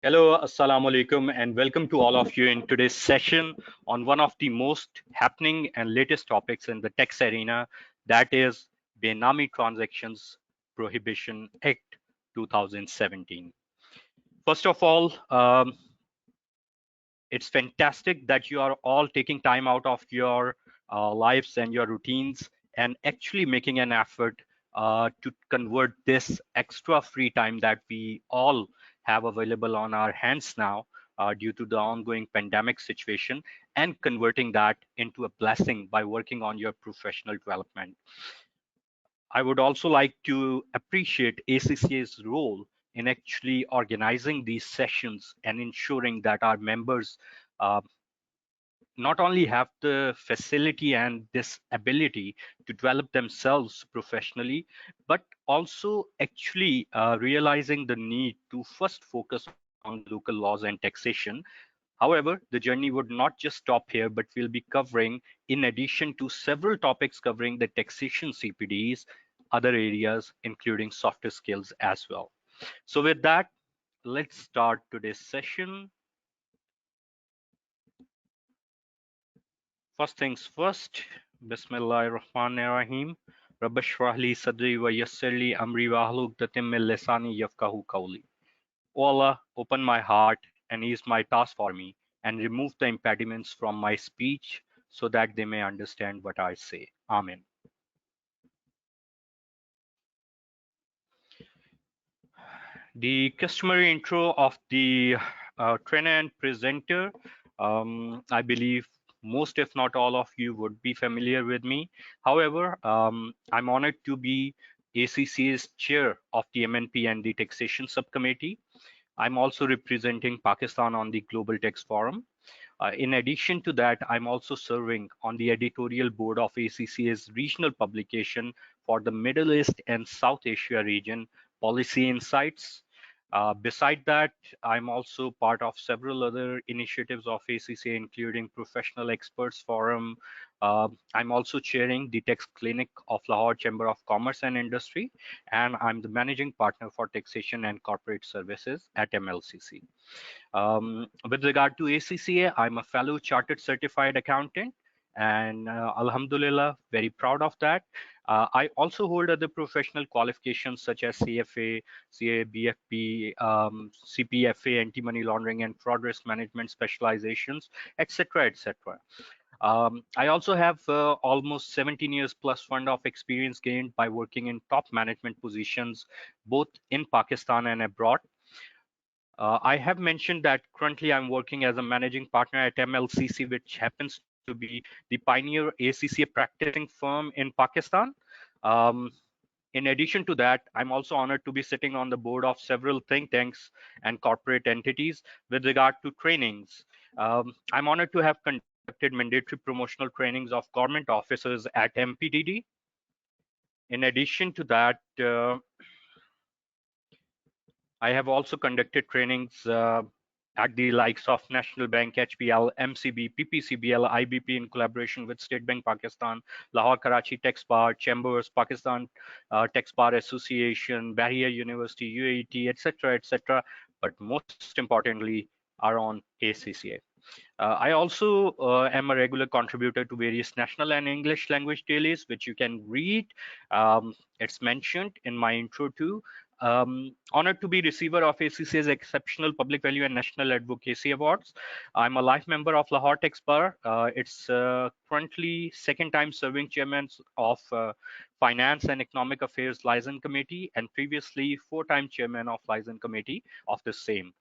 Hello, assalamu alaikum, and welcome to all of you in today's session on one of the most happening and latest topics in the tax arena, that is Benami Transactions Prohibition Act 2017. First of all, it's fantastic that you are all taking time out of your lives and your routines and actually making an effort to convert this extra free time that we all have available on our hands now due to the ongoing pandemic situation and converting that into a blessing by working on your professional development. I would also like to appreciate ACCA's role in actually organizing these sessions and ensuring that our members uh, not only have the facility and this ability to develop themselves professionally, but also actually realizing the need to first focus on the local laws and taxation. However, the journey would not just stop here, but we'll be covering, in addition to several topics covering the taxation CPDs, other areas, including softer skills as well. So with that, let's start today's session. First things first, Bismillahirrahmanirrahim. Rabbi shrah li sadri wa yassir li amri wa ahlul uqdatam min lisani yafqahu qawli. O Allah, open my heart and ease my task for me, and remove the impediments from my speech so that they may understand what I say. Amen. The customary intro of the trainer and presenter. I believe most, if not all of you, would be familiar with me. However, I'm honored to be ACCA's chair of the MNP and the taxation subcommittee. I'm also representing Pakistan on the Global Tax Forum. In addition to that, I'm also serving on the editorial board of ACCA's regional publication for the Middle East and South Asia region, Policy Insights. Beside that, I'm also part of several other initiatives of ACCA, including Professional Experts Forum. I'm also chairing the Tax Clinic of Lahore Chamber of Commerce and Industry, and I'm the managing partner for taxation and corporate services at MLCC. With regard to ACCA, I'm a fellow chartered certified accountant, and Alhamdulillah, very proud of that. I also hold other professional qualifications such as CFA, CA, BFP, CPFA, anti-money laundering and fraud risk management specializations, etc., etc. I also have almost 17 years plus fund of experience gained by working in top management positions, both in Pakistan and abroad. I have mentioned that currently I'm working as a managing partner at MLCC, which happens to be the pioneer ACCA practicing firm in Pakistan. Um, in addition to that, I'm also honored to be sitting on the board of several think tanks and corporate entities with regard to trainings. I'm honored to have conducted mandatory promotional trainings of government officers at MPDD. In addition to that, I have also conducted trainings at the likes of National Bank, HPL, MCB, PPCBL, IBP in collaboration with State Bank Pakistan, Lahore Karachi Tax Bar, Chambers, Pakistan Tax Bar Association, Bahia University, UAT, etc., etc. But most importantly, are on ACCA. I also am a regular contributor to various national and English language dailies, which you can read. It's mentioned in my intro too. Honored to be receiver of ACCA's Exceptional Public Value and National Advocacy Awards. I'm a life member of Lahore Tax Bar. It's currently second time serving chairman of Finance and Economic Affairs Liaison Committee, and previously four-time chairman of Liaison Committee of the same.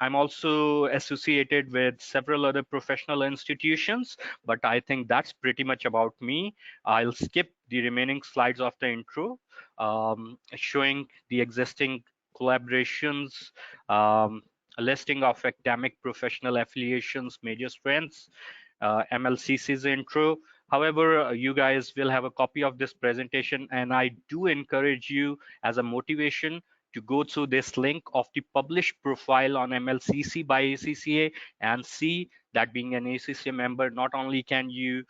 I'm also associated with several other professional institutions, but I think that's pretty much about me. I'll skip the remaining slides of the intro, showing the existing collaborations, a listing of academic professional affiliations, major strengths, MLCC's intro. However, you guys will have a copy of this presentation, and I do encourage you as a motivation to go through this link of the published profile on MLCC by ACCA and see that being an ACCA member, not only can you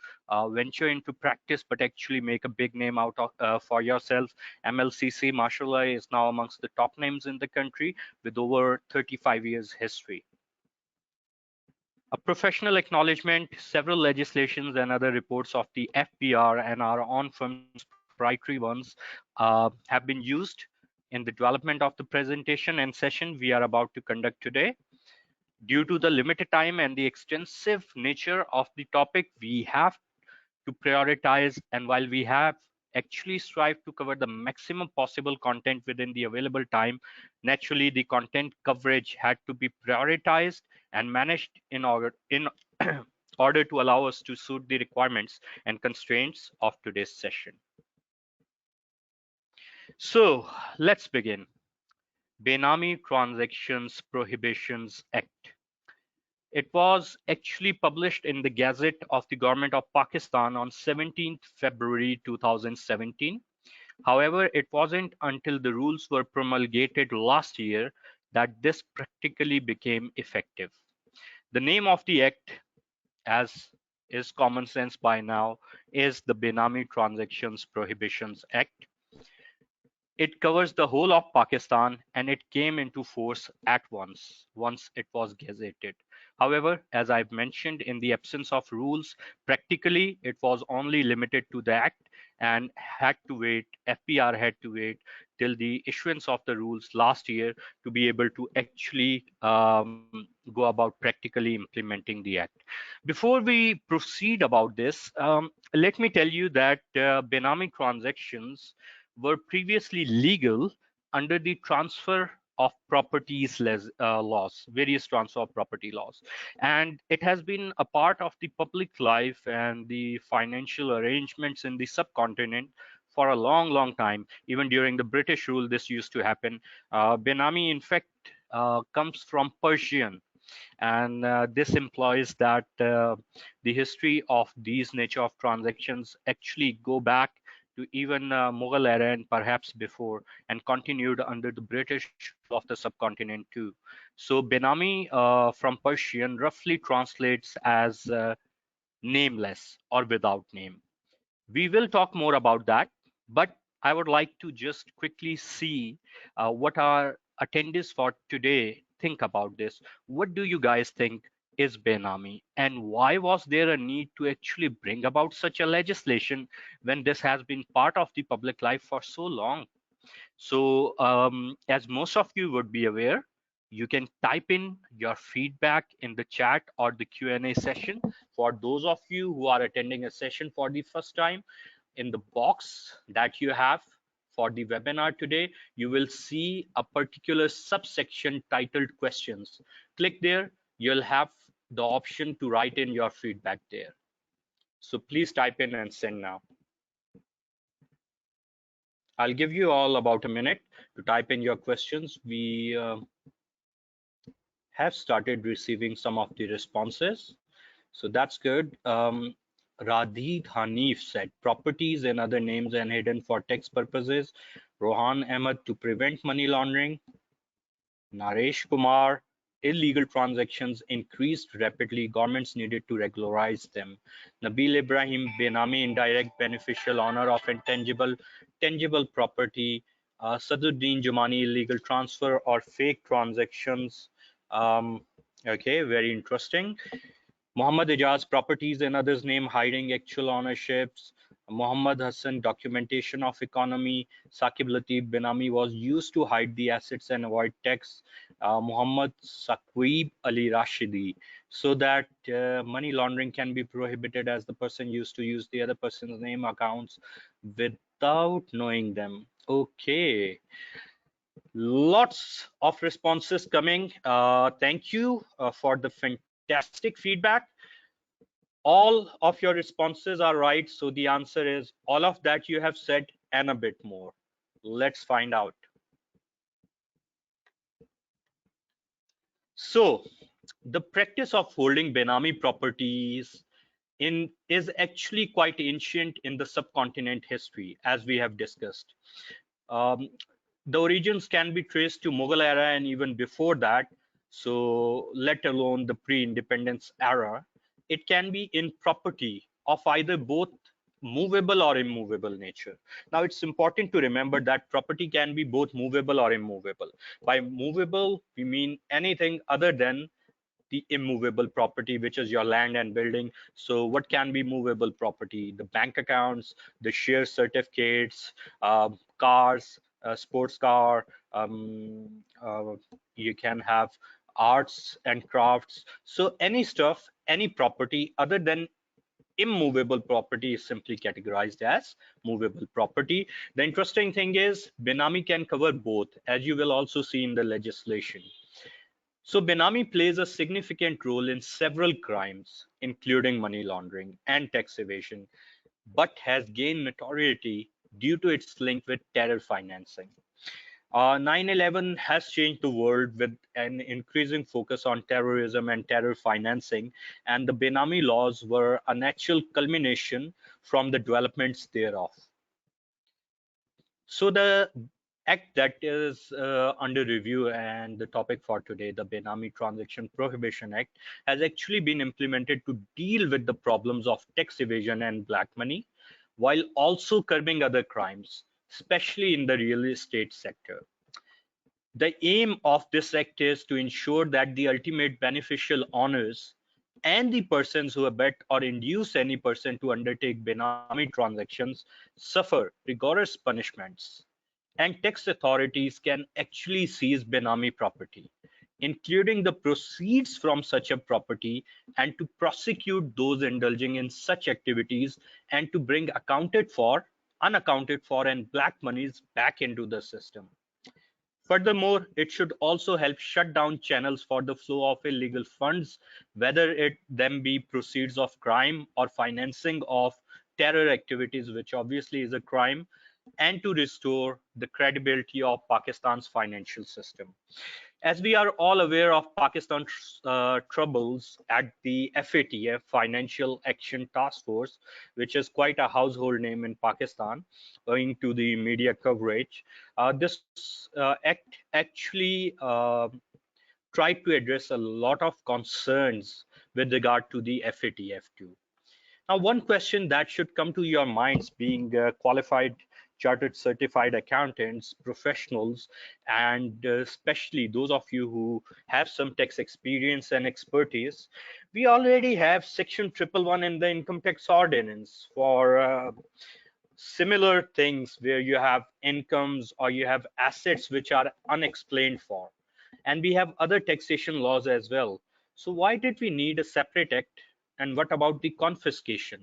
venture into practice, but actually make a big name out of for yourself. MLCC, mashallah, is now amongst the top names in the country with over 35 years history. A professional acknowledgement, several legislations and other reports of the FBR and our own firm's proprietary ones have been used in the development of the presentation and session we are about to conduct today. Due to the limited time and the extensive nature of the topic, we have to prioritize, and while we have actually strived to cover the maximum possible content within the available time, naturally the content coverage had to be prioritized and managed in order to allow us to suit the requirements and constraints of today's session. So let's begin. Benami Transactions Prohibitions Act. It was actually published in the Gazette of the Government of Pakistan on 17th February 2017. However, it wasn't until the rules were promulgated last year that this practically became effective. The name of the act, as is common sense by now, is the Benami Transactions Prohibitions Act. It covers the whole of Pakistan and it came into force at once it was gazetted. However, as I've mentioned, in the absence of rules, practically it was only limited to the act and had to wait, FBR had to wait till the issuance of the rules last year to be able to actually go about practically implementing the act. Before we proceed about this, let me tell you that Benami transactions were previously legal under the transfer of properties laws, various transfer of property laws. And it has been a part of the public life and the financial arrangements in the subcontinent for a long, long time. Even during the British rule, this used to happen. Benami, in fact, comes from Persian. And this implies that the history of these nature of transactions actually go back to even Mughal era and perhaps before, and continued under the British rule of the subcontinent too. So Benami from Persian roughly translates as nameless or without name. We will talk more about that, but I would like to just quickly see what our attendees for today think about this. What do you guys think is Benami, and why was there a need to actually bring about such a legislation when this has been part of the public life for so long? So as most of you would be aware, you can type in your feedback in the chat or the Q&A session. For those of you who are attending a session for the first time, in the box that you have for the webinar today, you will see a particular subsection titled questions. Click there, you'll have the option to write in your feedback there. So please type in and send now. I'll give you all about a minute to type in your questions. We have started receiving some of the responses, so that's good. Radhid Hanif said properties and other names and hidden for tax purposes. Rohan Ahmed, to prevent money laundering. Naresh Kumar, illegal transactions increased rapidly. Governments needed to regularize them. Nabil Ibrahim, Benami, indirect beneficial owner of tangible property. Saduddin Jumani, illegal transfer or fake transactions. Okay, very interesting. Muhammad Ijaz, properties and others name hiding actual ownerships. Muhammad Hassan, documentation of economy. Saqib Latif, Benami was used to hide the assets and avoid tax. Muhammad Saqib Ali Rashidi, so that money laundering can be prohibited as the person used to use the other person's name accounts without knowing them. Okay. Lots of responses coming. Thank you for the fantastic feedback. All of your responses are right. So the answer is all of that you have said and a bit more. Let's find out. So the practice of holding Benami properties is actually quite ancient in the subcontinent history, as we have discussed. The origins can be traced to Mughal era and even before that, so let alone the pre-independence era. It can be in property of either both movable or immovable nature. Now, it's important to remember that property can be both movable or immovable. By movable, we mean anything other than the immovable property, which is your land and building. So what can be movable property? The bank accounts, the share certificates, cars, sports car. You can have arts and crafts. So any stuff, any property other than immovable property is simply categorized as movable property. The interesting thing is Benami can cover both, as you will also see in the legislation. So Benami plays a significant role in several crimes, including money laundering and tax evasion, but has gained notoriety due to its link with terror financing. 9/11 has changed the world with an increasing focus on terrorism and terror financing, and the Benami laws were a natural culmination from the developments thereof. So the act that is under review and the topic for today, the Benami Transaction Prohibition Act, has actually been implemented to deal with the problems of tax evasion and black money, while also curbing other crimes, especially in the real estate sector. The aim of this act is to ensure that the ultimate beneficial owners and the persons who abet or induce any person to undertake Benami transactions suffer rigorous punishments, and tax authorities can actually seize Benami property, including the proceeds from such a property, and to prosecute those indulging in such activities and to bring accounted for, unaccounted for, and black monies back into the system. Furthermore, it should also help shut down channels for the flow of illegal funds, whether it them be proceeds of crime or financing of terror activities, which obviously is a crime, and to restore the credibility of Pakistan's financial system. As we are all aware of Pakistan's troubles at the FATF, Financial Action Task Force, which is quite a household name in Pakistan, owing to the media coverage, this act actually tried to address a lot of concerns with regard to the FATF too. Now, one question that should come to your minds, being qualified chartered certified accountants, professionals, and especially those of you who have some tax experience and expertise, we already have Section 111 in the Income Tax Ordinance for similar things where you have incomes or you have assets which are unexplained for. And we have other taxation laws as well. So why did we need a separate act? And what about the confiscation?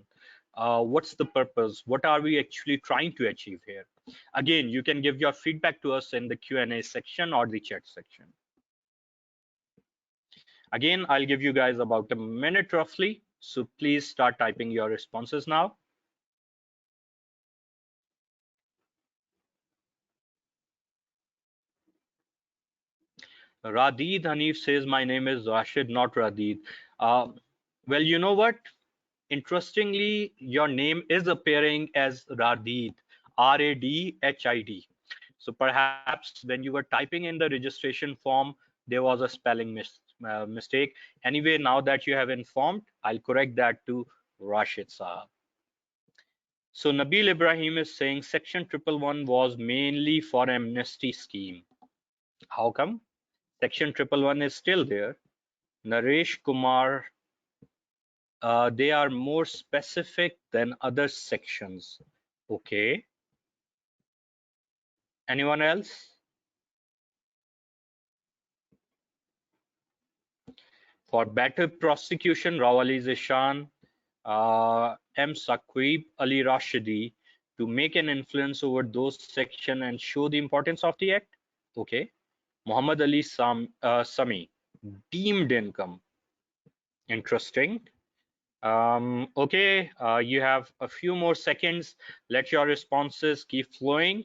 What's the purpose? What are we actually trying to achieve here? Again, you can give your feedback to us in the Q&A section or the chat section. Again, I'll give you guys about a minute roughly. So please start typing your responses now. Radid Hanif says, my name is Rashid, not Radid. Well, you know what? Interestingly, your name is appearing as Radid, Radhid. So perhaps when you were typing in the registration form, there was a spelling mistake. Anyway, now that you have informed, I'll correct that to Rashid Saab. So Nabil Ibrahim is saying Section 111 was mainly for amnesty scheme. How come? Section 111 is still there. Naresh Kumar, they are more specific than other sections. Okay. Anyone else? For better prosecution, Rawali Zishan, M. Saqib Ali Rashidi, to make an influence over those sections and show the importance of the act. Okay. Muhammad Ali Sami, deemed income. Interesting. Okay, you have a few more seconds. Let your responses keep flowing.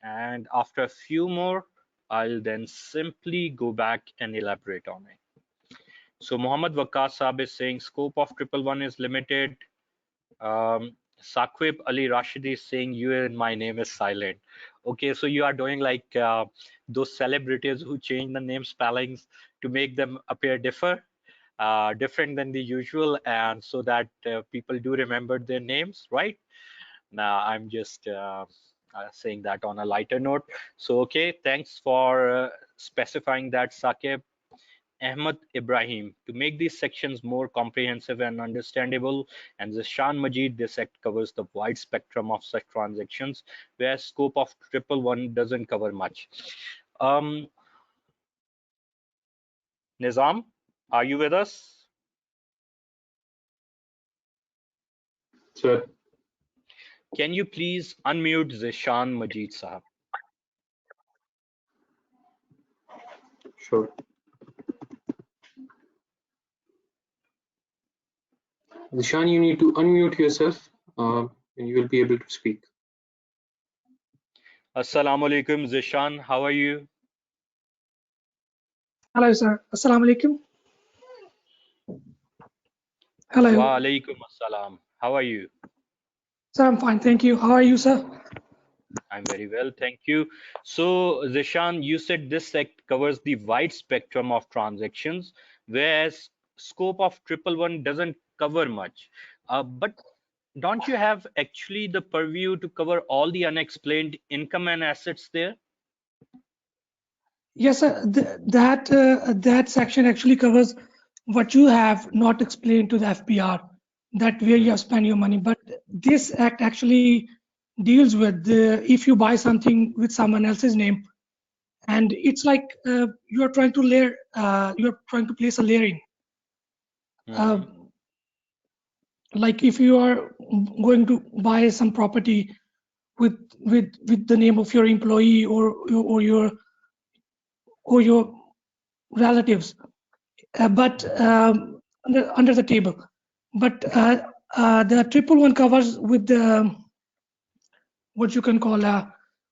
And after a few more, I'll then simply go back and elaborate on it. So Muhammad Waqas Saab is saying scope of 111 is limited. Saqib Ali Rashidi is saying you and my name is silent. Okay, so you are doing like those celebrities who change the name spellings to make them appear different than the usual, and so that people do remember their names, right? Now, I'm just saying that on a lighter note. So, okay, thanks for specifying that, Saqib. Ahmed Ibrahim. To make these sections more comprehensive and understandable, and Zishan Majid, this act covers the wide spectrum of such transactions, where scope of triple one doesn't cover much. Um, Nizam, are you with us? Sir, Can you please unmute Zishan Majid Sahab? sure. Zishan, you need to unmute yourself and you will be able to speak. Assalamu alaikum, Zishan. How are you? Hello, sir. Assalamu alaikum. Wa Hello. alaikum assalam. How are you? Sir, I'm fine. Thank you. How are you, sir? I'm very well, thank you. So, Zishan, you said this act covers the wide spectrum of transactions, whereas scope of triple one doesn't cover much. But don't you have actually the purview to cover all the unexplained income and assets there? Yes, sir. That section actually covers what you have not explained to the FBR, that where you have spent your money. But this act actually deals with if you buy something with someone else's name, and it's like you are trying to you are trying to place a layering. Uh, Mhm. like if you are going to buy some property with the name of your employee or your relatives, but under the table. But the triple one covers with the what you can call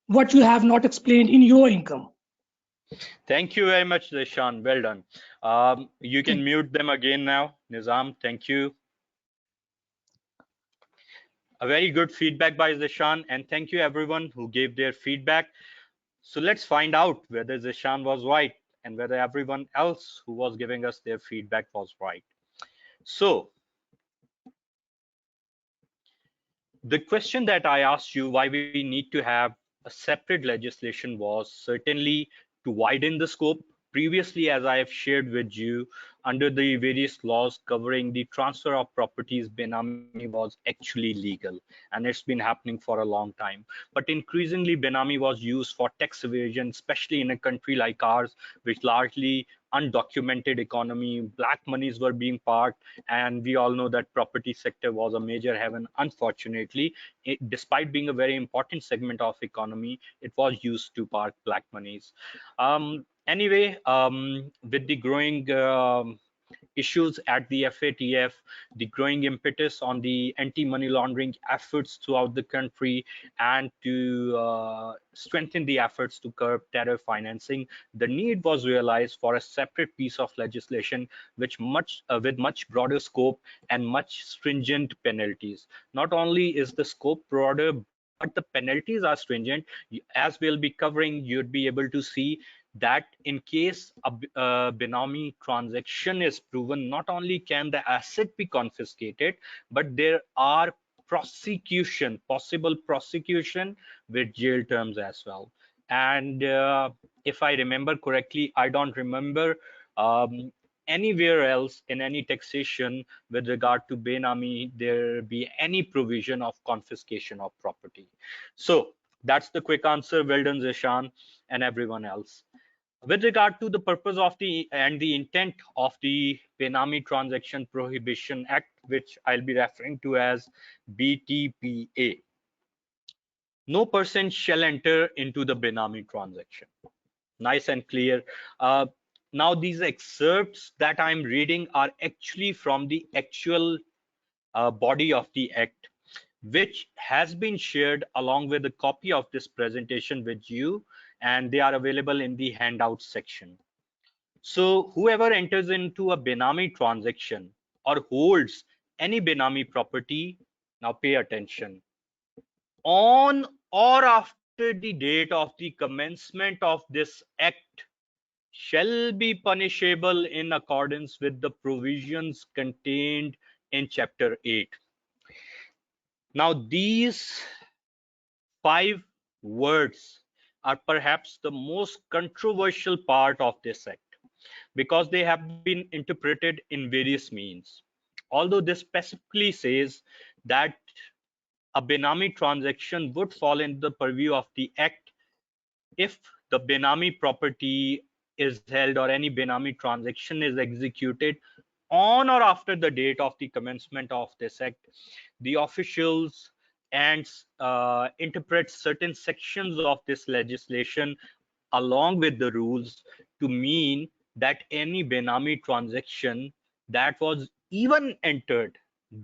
what you have not explained in your income. Thank you very much, Zishan. Well done. You can Thank mute them again now, Nizam. Thank you. A very good feedback by Zishan, and thank you everyone who gave their feedback. So let's find out whether Zishan was right and whether everyone else who was giving us their feedback was right. So the question that I asked you why we need to have a separate legislation was certainly to widen the scope. Previously, as I have shared with you, under the various laws covering the transfer of properties, Benami was actually legal, and it's been happening for a long time. But increasingly, Benami was used for tax evasion, especially in a country like ours, which largely undocumented economy, black monies were being parked, and we all know that property sector was a major heaven. Unfortunately, despite being a very important segment of economy, it was used to park black monies. Anyway, with the growing issues at the FATF, the growing impetus on the anti-money laundering efforts throughout the country, and to strengthen the efforts to curb terror financing, the need was realized for a separate piece of legislation with much broader scope and much stringent penalties. Not only is the scope broader, but the penalties are stringent. As we'll be covering, you'd be able to see that in case a Benami transaction is proven, not only can the asset be confiscated, but there are possible prosecution with jail terms as well. And if I remember correctly, I don't remember um, anywhere else in any taxation with regard to Benami there be any provision of confiscation of property. So that's the quick answer. Well done, Zishan and everyone else. With regard to the purpose of the intent of the Benami Transaction Prohibition Act, which I'll be referring to as BTPA, no person shall enter into the Benami transaction. Nice and clear. Uh, Now, these excerpts that I'm reading are actually from the actual body of the Act, which has been shared along with a copy of this presentation with you, and they are available in the handout section. So whoever enters into a Benami transaction or holds any Benami property Now pay attention. On or after the date of the commencement of this act shall be punishable in accordance with the provisions contained in chapter 8. Now these 5 words are perhaps the most controversial part of this act because they have been interpreted in various means. Although this specifically says that a Benami transaction would fall into the purview of the act if the Benami property is held or any Benami transaction is executed on or after the date of the commencement of this act, the officials and interpret certain sections of this legislation along with the rules to mean that any Benami transaction that was even entered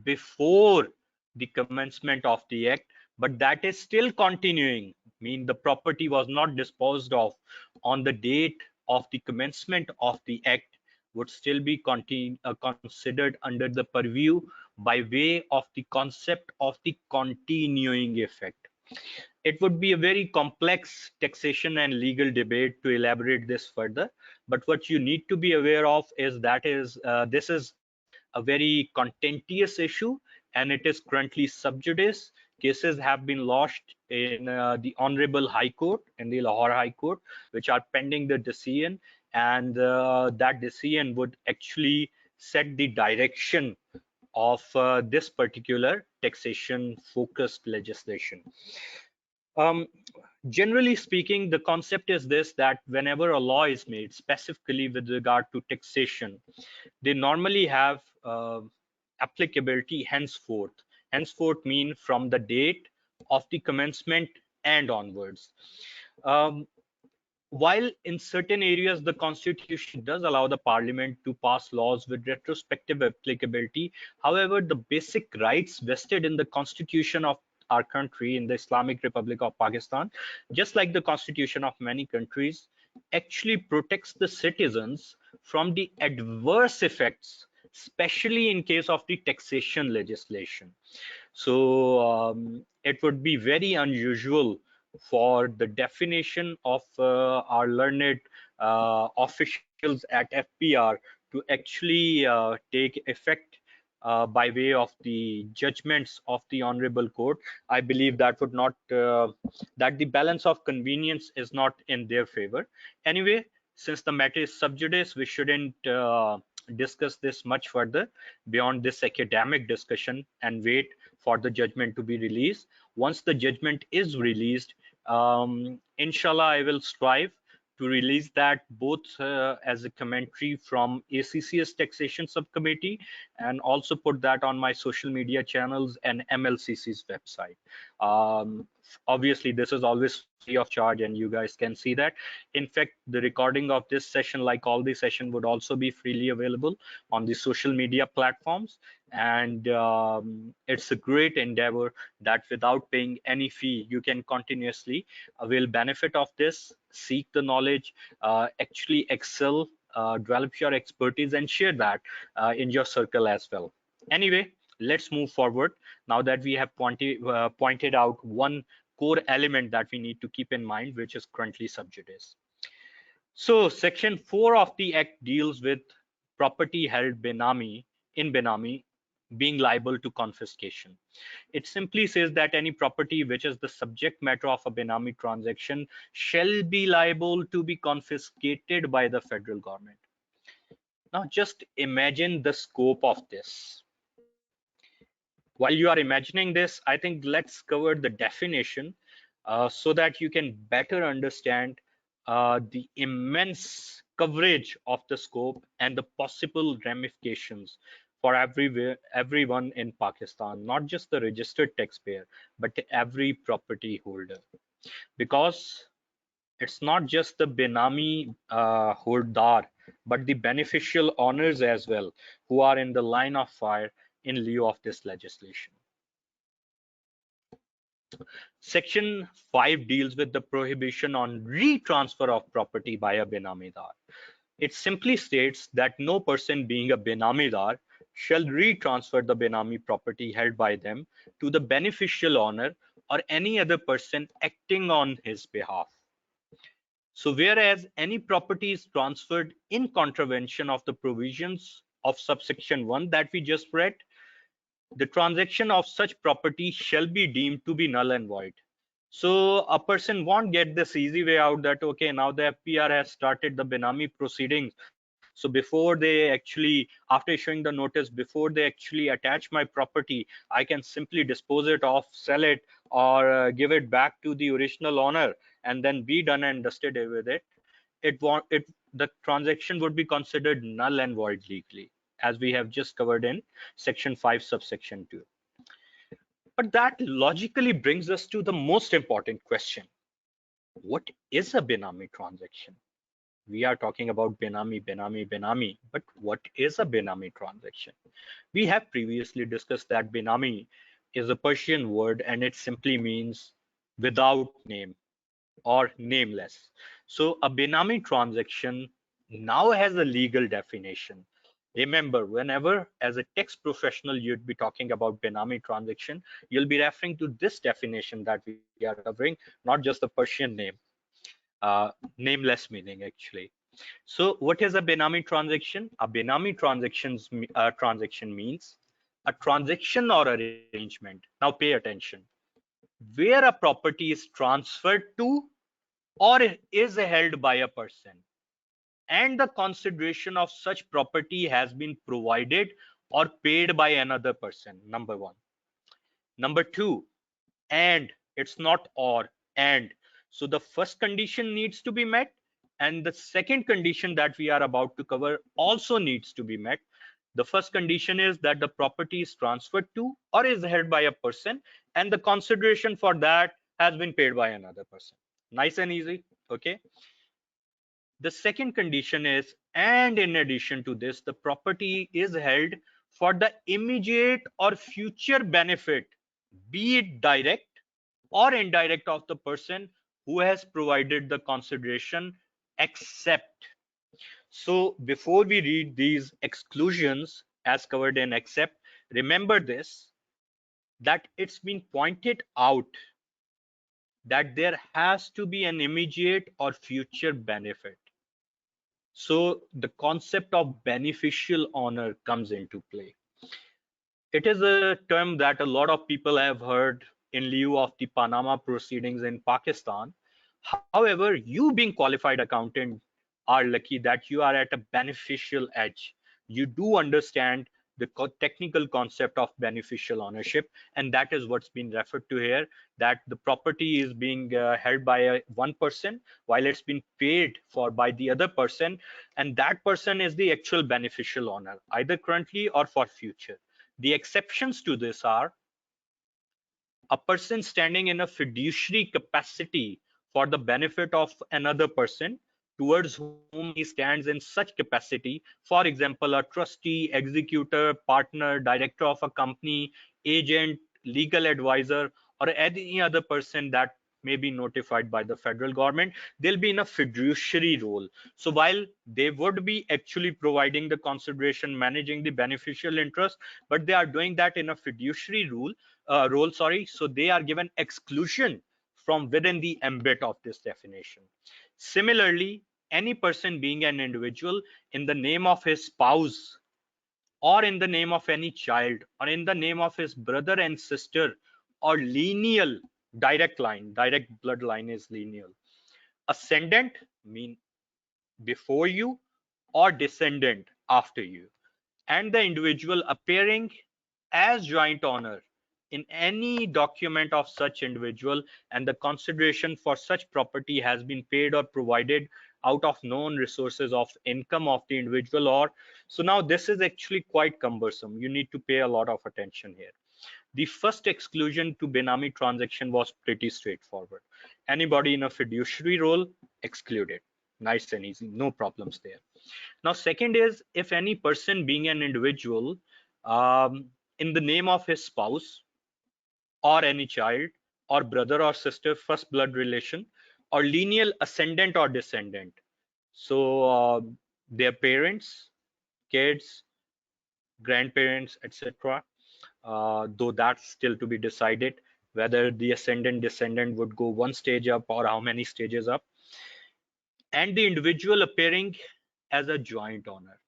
before the commencement of the act, but that is still continuing, mean the property was not disposed of on the date of the commencement of the act, would still be considered under the purview by way of the concept of the continuing effect. It would be a very complex taxation and legal debate to elaborate this further, but what you need to be aware of is that this is a very contentious issue and it is currently sub judice. Cases have been lodged in the Honorable High Court, in the Lahore High Court, which are pending the decision, and that decision would actually set the direction of this particular taxation focused legislation. Um, Generally speaking, the concept is this, that whenever a law is made specifically with regard to taxation, they normally have applicability henceforth. Henceforth mean from the date of the commencement and onwards. Um, while in certain areas the constitution does allow the parliament to pass laws with retrospective applicability, however, the basic rights vested in the constitution of our country, in the Islamic Republic of Pakistan, just like the constitution of many countries, actually protects the citizens from the adverse effects, especially in case of the taxation legislation. So it would be very unusual for the definition of our learned officials at FBR to actually take effect by way of the judgments of the honorable court. I believe that would not that the balance of convenience is not in their favor. Anyway, since the matter is sub judice, we shouldn't discuss this much further beyond this academic discussion and wait for the judgment to be released. Once the judgment is released, inshallah, I will strive to release that both as a commentary from ACCS taxation subcommittee and also put that on my social media channels and MLCC's website. Obviously, this is always free of charge and you guys can see that. In fact, the recording of this session, like all the session, would also be freely available on the social media platforms. And it's a great endeavor that without paying any fee, you can continuously avail benefit of this, seek the knowledge, actually excel, develop your expertise and share that in your circle as well. Anyway, let's move forward now that we have pointed out one core element that we need to keep in mind, which is currently sub judice. So section 4 of the act deals with property held in Benami being liable to confiscation. It simply says that any property which is the subject matter of a Benami transaction shall be liable to be confiscated by the federal government. Now just imagine the scope of this. While you are imagining this, I think let's cover the definition so that you can better understand the immense coverage of the scope and the possible ramifications for everyone in Pakistan, not just the registered taxpayer, but every property holder. Because it's not just the Benami holdar, but the beneficial owners as well, who are in the line of fire in lieu of this legislation. Section 5 deals with the prohibition on retransfer of property by a Benamidar. It simply states that no person being a Benamidar shall retransfer the Benami property held by them to the beneficial owner or any other person acting on his behalf. So whereas any property is transferred in contravention of the provisions of subsection 1 that we just read, the transaction of such property shall be deemed to be null and void. So a person won't get this easy way out that, okay, now the FBR has started the Benami proceedings. So before they actually, after issuing the notice, before they actually attach my property, I can simply dispose it off, sell it, or give it back to the original owner and then be done and dusted with it. The transaction would be considered null and void legally, as we have just covered in section 5 subsection 2. But that logically brings us to the most important question. What is a Benami transaction? We are talking about Benami, but what is a Benami transaction? We have previously discussed that Benami is a Persian word and it simply means without name or nameless. So a Benami transaction now has a legal definition. Remember, whenever as a tax professional you'd be talking about Benami transaction, you'll be referring to this definition that we are covering, not just the Persian name, nameless meaning actually. So what is a Benami transaction? A Benami transaction means a transaction or arrangement. Now pay attention. Where a property is transferred to or is held by a person, and the consideration of such property has been provided or paid by another person. Number one. Number two, and it's not or, and. So the first condition needs to be met, and the second condition that we are about to cover also needs to be met. The first condition is that the property is transferred to or is held by a person, and the consideration for that has been paid by another person. Nice and easy. Okay. The second condition is, and in addition to this, the property is held for the immediate or future benefit, be it direct or indirect, of the person who has provided the consideration, except. So before we read these exclusions as covered in except, remember this, that it's been pointed out that there has to be an immediate or future benefit. So the concept of beneficial owner comes into play. It is a term that a lot of people have heard in lieu of the Panama proceedings in Pakistan. However, you being qualified accountant are lucky that you are at a beneficial edge. You do understand the technical concept of beneficial ownership, and that is what's been referred to here, that the property is being held by one person while it's been paid for by the other person, and that person is the actual beneficial owner, either currently or for future. The exceptions to this are a person standing in a fiduciary capacity for the benefit of another person towards whom he stands in such capacity, for example, a trustee, executor, partner, director of a company, agent, legal advisor, or any other person that may be notified by the federal government. They'll be in a fiduciary role. So while they would be actually providing the consideration, managing the beneficial interest, but they are doing that in a fiduciary role, so they are given exclusion from within the ambit of this definition. Similarly, any person being an individual in the name of his spouse, or in the name of any child, or in the name of his brother and sister, or lineal, direct bloodline is lineal. Ascendant mean before you, or descendant after you, and the individual appearing as joint owner in any document of such individual, and the consideration for such property has been paid or provided out of known resources of income of the individual. Or so now this is actually quite cumbersome. You need to pay a lot of attention here. The first exclusion to Benami transaction was pretty straightforward. Anybody in a fiduciary role, excluded. Nice and easy, no problems there. Now second is, if any person being an individual in the name of his spouse, or any child, or brother or sister, first blood relation, or lineal ascendant or descendant. So their parents, kids, grandparents, etc. Though that's still to be decided whether the ascendant descendant would go one stage up or how many stages up, and the individual appearing as a joint owner.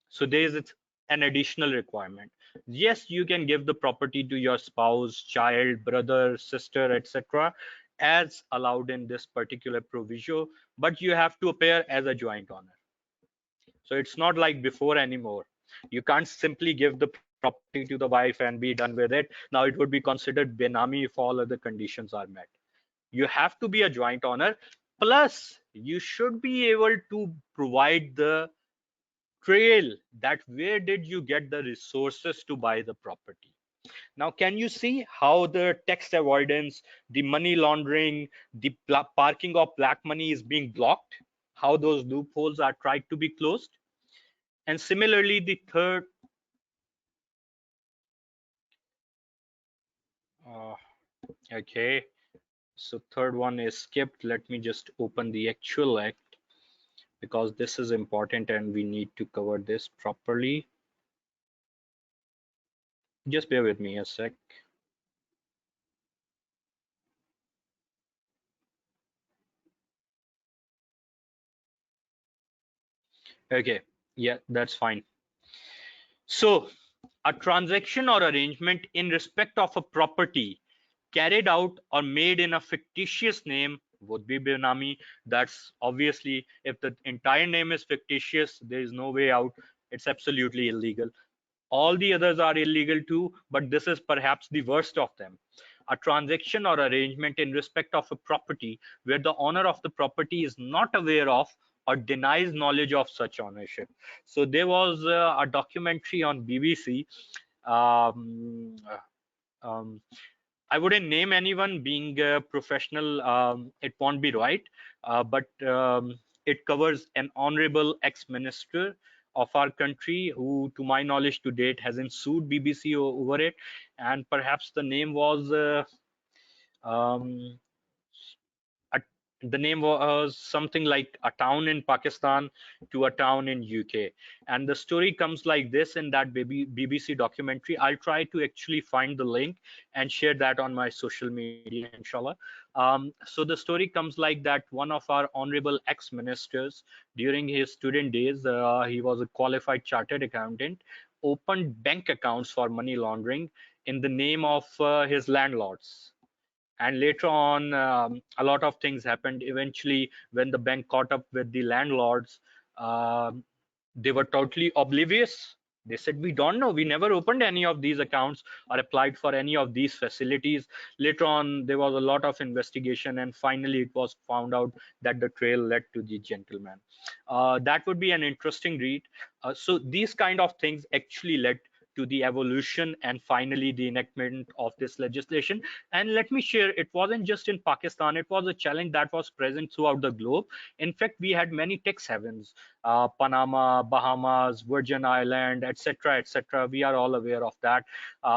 So there is an additional requirement. Yes, you can give the property to your spouse, child, brother, sister, etc., as allowed in this particular provision, but you have to appear as a joint owner. So it's not like before anymore. You can't simply give the property to the wife and be done with it. Now it would be considered benami if all other conditions are met. You have to be a joint owner. Plus, you should be able to provide the trail that where did you get the resources to buy the property. Now, can you see how the tax avoidance, the money laundering, the parking of black money is being blocked? How those loopholes are tried to be closed? And similarly, the third, uh, okay, so third one is skipped. Let me just open the actual act because this is important and we need to cover this properly. Just bear with me a sec. Okay, yeah, that's fine. So, a transaction or arrangement in respect of a property carried out or made in a fictitious name would be Benami. That's obviously, if the entire name is fictitious, there is no way out. It's absolutely illegal. All the others are illegal too, but this is perhaps the worst of them. A transaction or arrangement in respect of a property where the owner of the property is not aware of or denies knowledge of such ownership. So there was a documentary on BBC. Um, um, I wouldn't name anyone being a professional. It won't be right, but it covers an honorable ex-minister of our country who, to my knowledge, to date hasn't sued BBC over it, and perhaps the name was um, a, the name was something like a town in Pakistan to a town in UK. And the story comes like this in that BBC documentary. I'll try to actually find the link and share that on my social media, inshallah. So the story comes like that. One of our honorable ex-ministers during his student days, he was a qualified chartered accountant, opened bank accounts for money laundering in the name of his landlords, and later on a lot of things happened. Eventually, when the bank caught up with the landlords, um, they were totally oblivious. They said, we don't know, we never opened any of these accounts or applied for any of these facilities. Later on, there was a lot of investigation, and finally it was found out that the trail led to the gentleman. That would be an interesting read. So these kind of things actually led to the evolution and finally the enactment of this legislation. And let me share, it wasn't just in Pakistan, it was a challenge that was present throughout the globe. In fact, we had many tax havens, Panama, Bahamas, Virgin Island, etc., etc. We are all aware of that.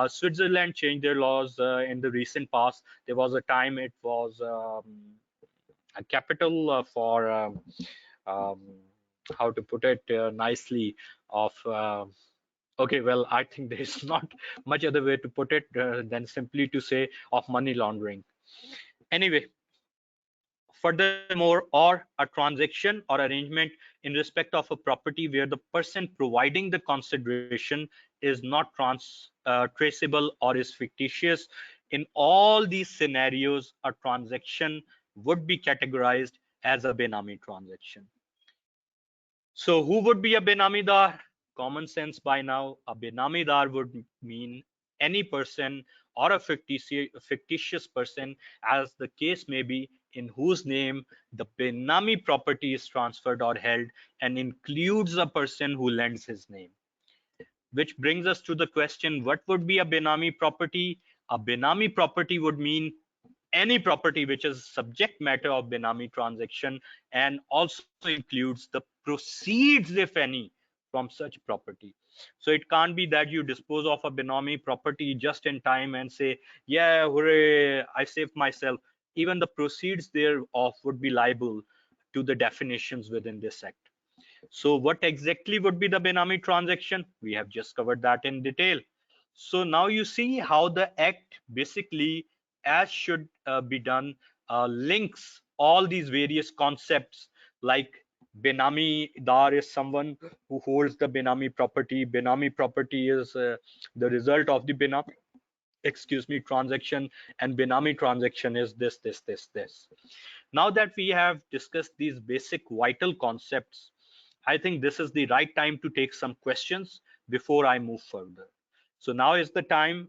Switzerland changed their laws in the recent past. There was a time it was a capital for um, how to put it nicely of okay, well, I think there is not much other way to put it than simply to say of money laundering. Anyway, furthermore, or a transaction or arrangement in respect of a property where the person providing the consideration is not traceable or is fictitious. In all these scenarios, a transaction would be categorized as a Benami transaction. So who would be a Benamidar? Common sense by now. A Benamidar would mean any person or a fictitious person, as the case may be, in whose name the Benami property is transferred or held, and includes a person who lends his name. Which brings us to the question, what would be a Benami property? A Benami property would mean any property which is subject matter of Benami transaction and also includes the proceeds, if any, from such property. So it can't be that you dispose of a Benami property just in time and say, yeah, hooray, I saved myself. Even the proceeds thereof would be liable to the definitions within this act. So what exactly would be the Benami transaction? We have just covered that in detail. So now you see how the act basically, as should be done, links all these various concepts, like Benami Dar is someone who holds the Benami property. Benami property is the result of the Benami, excuse me, transaction, and Benami transaction is this. Now that we have discussed these basic vital concepts, I think this is the right time to take some questions before I move further. So now is the time.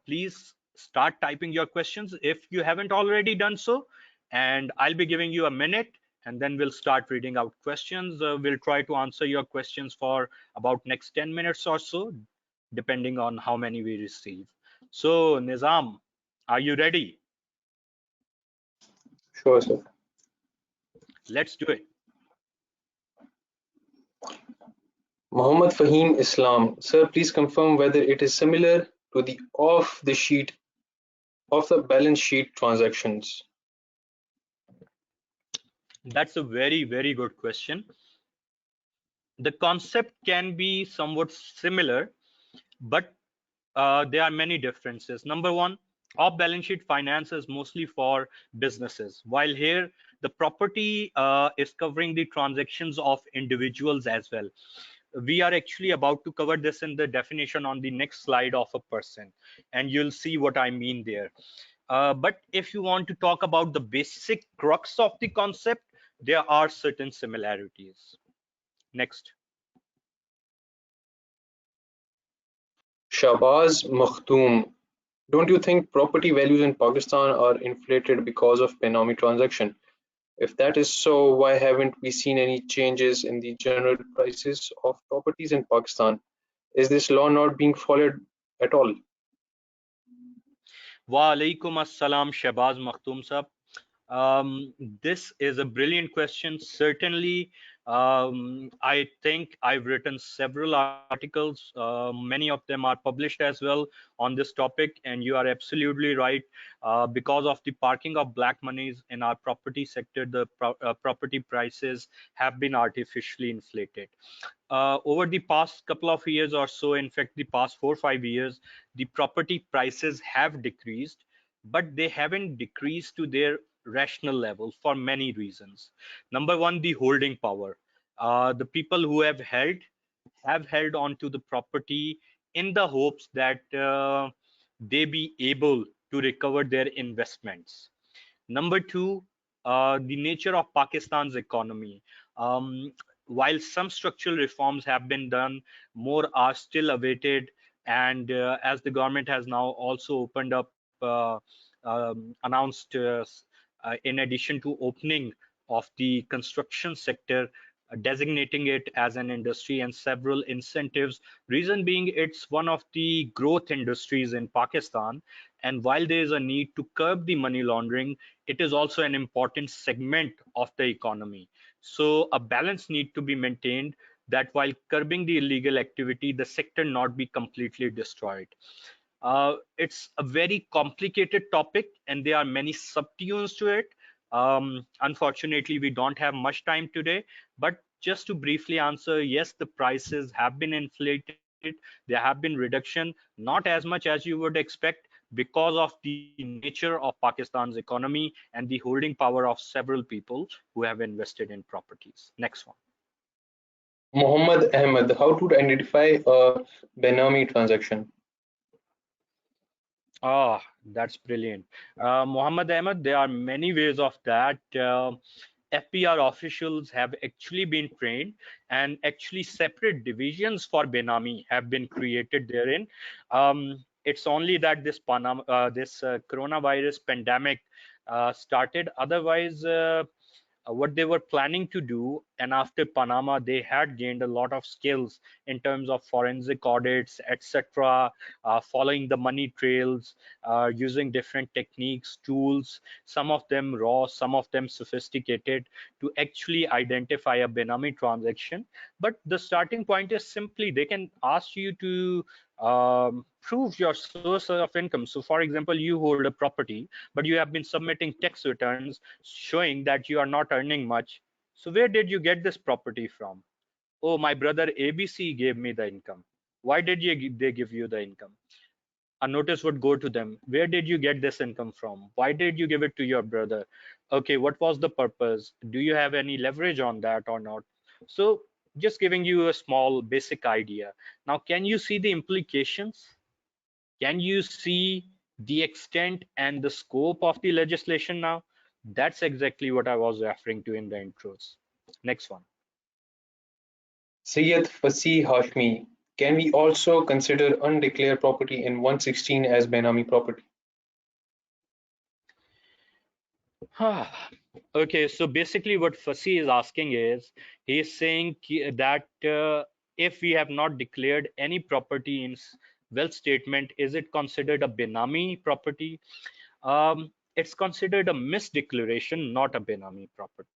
Please start typing your questions if you haven't already done so, and I'll be giving you a minute, and then we'll start reading out questions. We'll try to answer your questions for about next 10 minutes or so, depending on how many we receive. So Nizam, are you ready? Sure, sir. Let's do it. Muhammad Fahim Islam. Sir, please confirm whether it is similar to the off the balance sheet transactions. That's a very good question. The concept can be somewhat similar, but there are many differences. Number one, off balance sheet finance is mostly for businesses, while here the property is covering the transactions of individuals as well. We are actually about to cover this in the definition on the next slide of a person, and you'll see what I mean there. But if you want to talk about the basic crux of the concept, there are certain similarities. Next. Shahbaz Makhtoom. Don't you think property values in Pakistan are inflated because of Benami transaction? If that is so, why haven't we seen any changes in the general prices of properties in Pakistan? Is this law not being followed at all? Wa alaikum assalam, Shahbaz Makhtoom sahab. This is a brilliant question. Certainly, I think I've written several articles. Many of them are published as well on this topic, and you are absolutely right. Because of the parking of black monies in our property sector, the property prices have been artificially inflated. Over the past couple of years or so, in fact, the past 4 or 5 years, the property prices have decreased, but they haven't decreased to their rational level for many reasons. Number one, the holding power. The people who have held on to the property in the hopes that they be able to recover their investments. Number two, the nature of Pakistan's economy. Um, while some structural reforms have been done, more are still awaited. And as the government has now also opened up, announced in addition to opening of the construction sector, designating it as an industry and several incentives. Reason being, it's one of the growth industries in Pakistan. And while there is a need to curb the money laundering, it is also an important segment of the economy. So a balance need to be maintained, that while curbing the illegal activity, the sector not be completely destroyed. It's a very complicated topic, and there are many subtunes to it. Unfortunately, we don't have much time today, but just to briefly answer, yes, the prices have been inflated. There have been reduction, not as much as you would expect, because of the nature of Pakistan's economy and the holding power of several people who have invested in properties. Next one. Muhammad Ahmed, how to identify a Benami transaction? Ah, that's brilliant. Muhammad Ahmed, there are many ways of that. FBR officials have actually been trained, and actually separate divisions for Benami have been created therein. It's only that this coronavirus pandemic started. Otherwise, what they were planning to do, and after Panama they had gained a lot of skills in terms of forensic audits, etc., following the money trails, using different techniques, tools, some of them raw, some of them sophisticated, to actually identify a Benami transaction. But the starting point is simply they can ask you to prove your source of income. So for example, you hold a property, but you have been submitting tax returns showing that you are not earning much. So where did you get this property from? oh, my brother ABC gave me the income. Why did they give you the income? A notice would go to them. Where did you get this income from? Why did you give it to your brother? Okay, what was the purpose? Do you have any leverage on that or not? So just giving you a small basic idea. Now, can you see the implications? Can you see the extent and the scope of the legislation now? That's exactly what I was referring to in the intros. Next one. Syed Fasih Hashmi, can we also consider undeclared property in 116 as Benami property? Okay, so basically what Fasi is asking is, he's saying that if we have not declared any property in wealth statement, is it considered a Benami property? It's considered a misdeclaration, not a Benami property.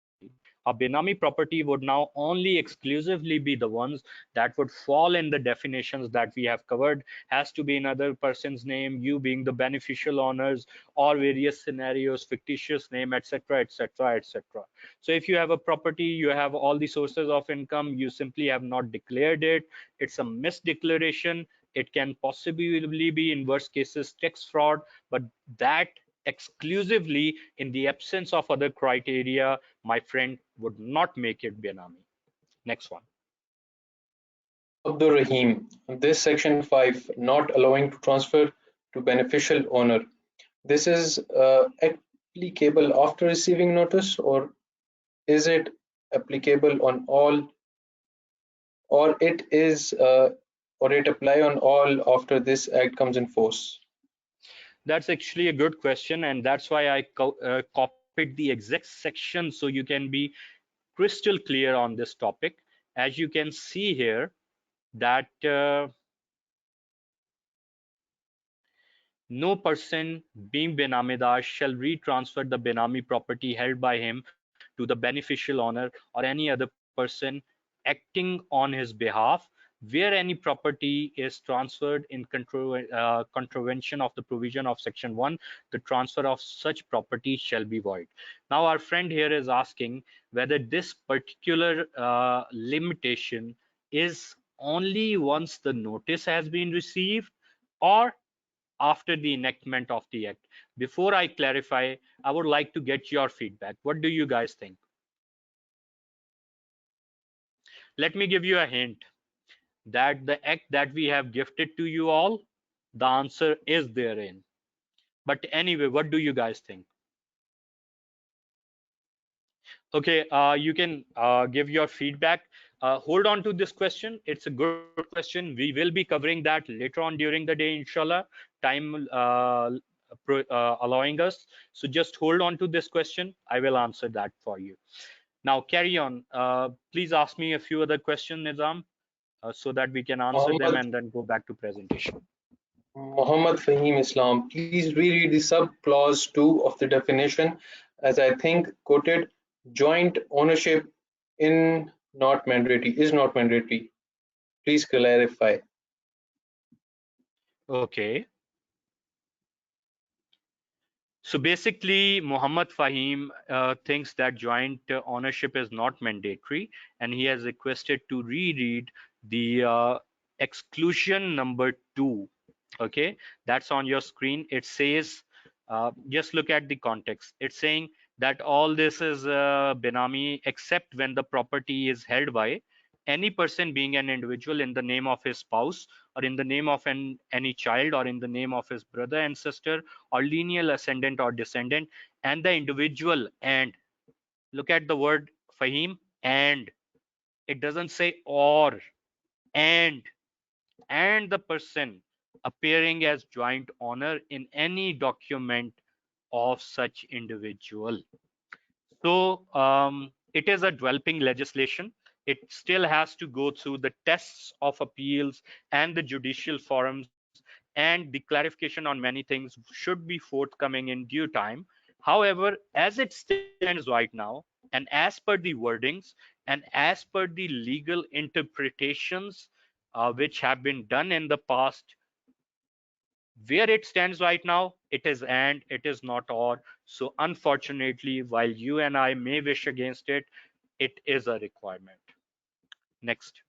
A Benami property would now only exclusively be the ones that would fall in the definitions that we have covered. Has to be another person's name, you being the beneficial owners, or various scenarios, fictitious name, etc., etc., etc. So if you have a property, you have all the sources of income, you simply have not declared it. It's a misdeclaration. It can possibly be, in worst cases, tax fraud, but that exclusively in the absence of other criteria, my friend, would not make it Benami. Next one. Abdur Rahim, this section 5, not allowing to transfer to beneficial owner. This is applicable after receiving notice, or is it applicable on all, or it apply on all after this act comes in force? That's actually a good question, and that's why I copied the exact section so you can be crystal clear on this topic. As you can see here, that no person being Benamidar shall retransfer the Benami property held by him to the beneficial owner or any other person acting on his behalf, where any property is transferred in contravention of the provision of section 1, the transfer of such property shall be void. Now our friend here is asking whether this particular limitation is only once the notice has been received or after the enactment of the act. Before I clarify, I would like to get your feedback. What do you guys think? Let me give you a hint that the act that we have gifted to you all, the answer is therein. But anyway, what do you guys think? Okay, you can give your feedback. Hold on to this question. It's a good question. We will be covering that later on during the day, inshallah, time allowing us. So just hold on to this question. I will answer that for you. Now, carry on. Please ask me a few other questions, Nizam, so that we can answer them Muhammad, and then go back to presentation. Muhammad Fahim Islam, please reread the sub clause 2 of the definition, as I think quoted joint ownership in not mandatory is not mandatory. Please clarify. Okay. So basically, Muhammad Fahim thinks that joint ownership is not mandatory, and he has requested to reread the exclusion number 2. Okay, that's on your screen. It says, just look at the context. It's saying that all this is Benami except when the property is held by any person being an individual in the name of his spouse or in the name of any child or in the name of his brother and sister or lineal ascendant or descendant, and the individual, and look at the word Fahim, and it doesn't say or, and the person appearing as joint owner in any document of such individual. So it is a developing legislation. It still has to go through the tests of appeals and the judicial forums, and the clarification on many things should be forthcoming in due time. However, as it stands right now, and as per the wordings and as per the legal interpretations which have been done in the past, where it stands right now, it is and, it is not or. So unfortunately, while you and I may wish against it, it is a requirement. Next.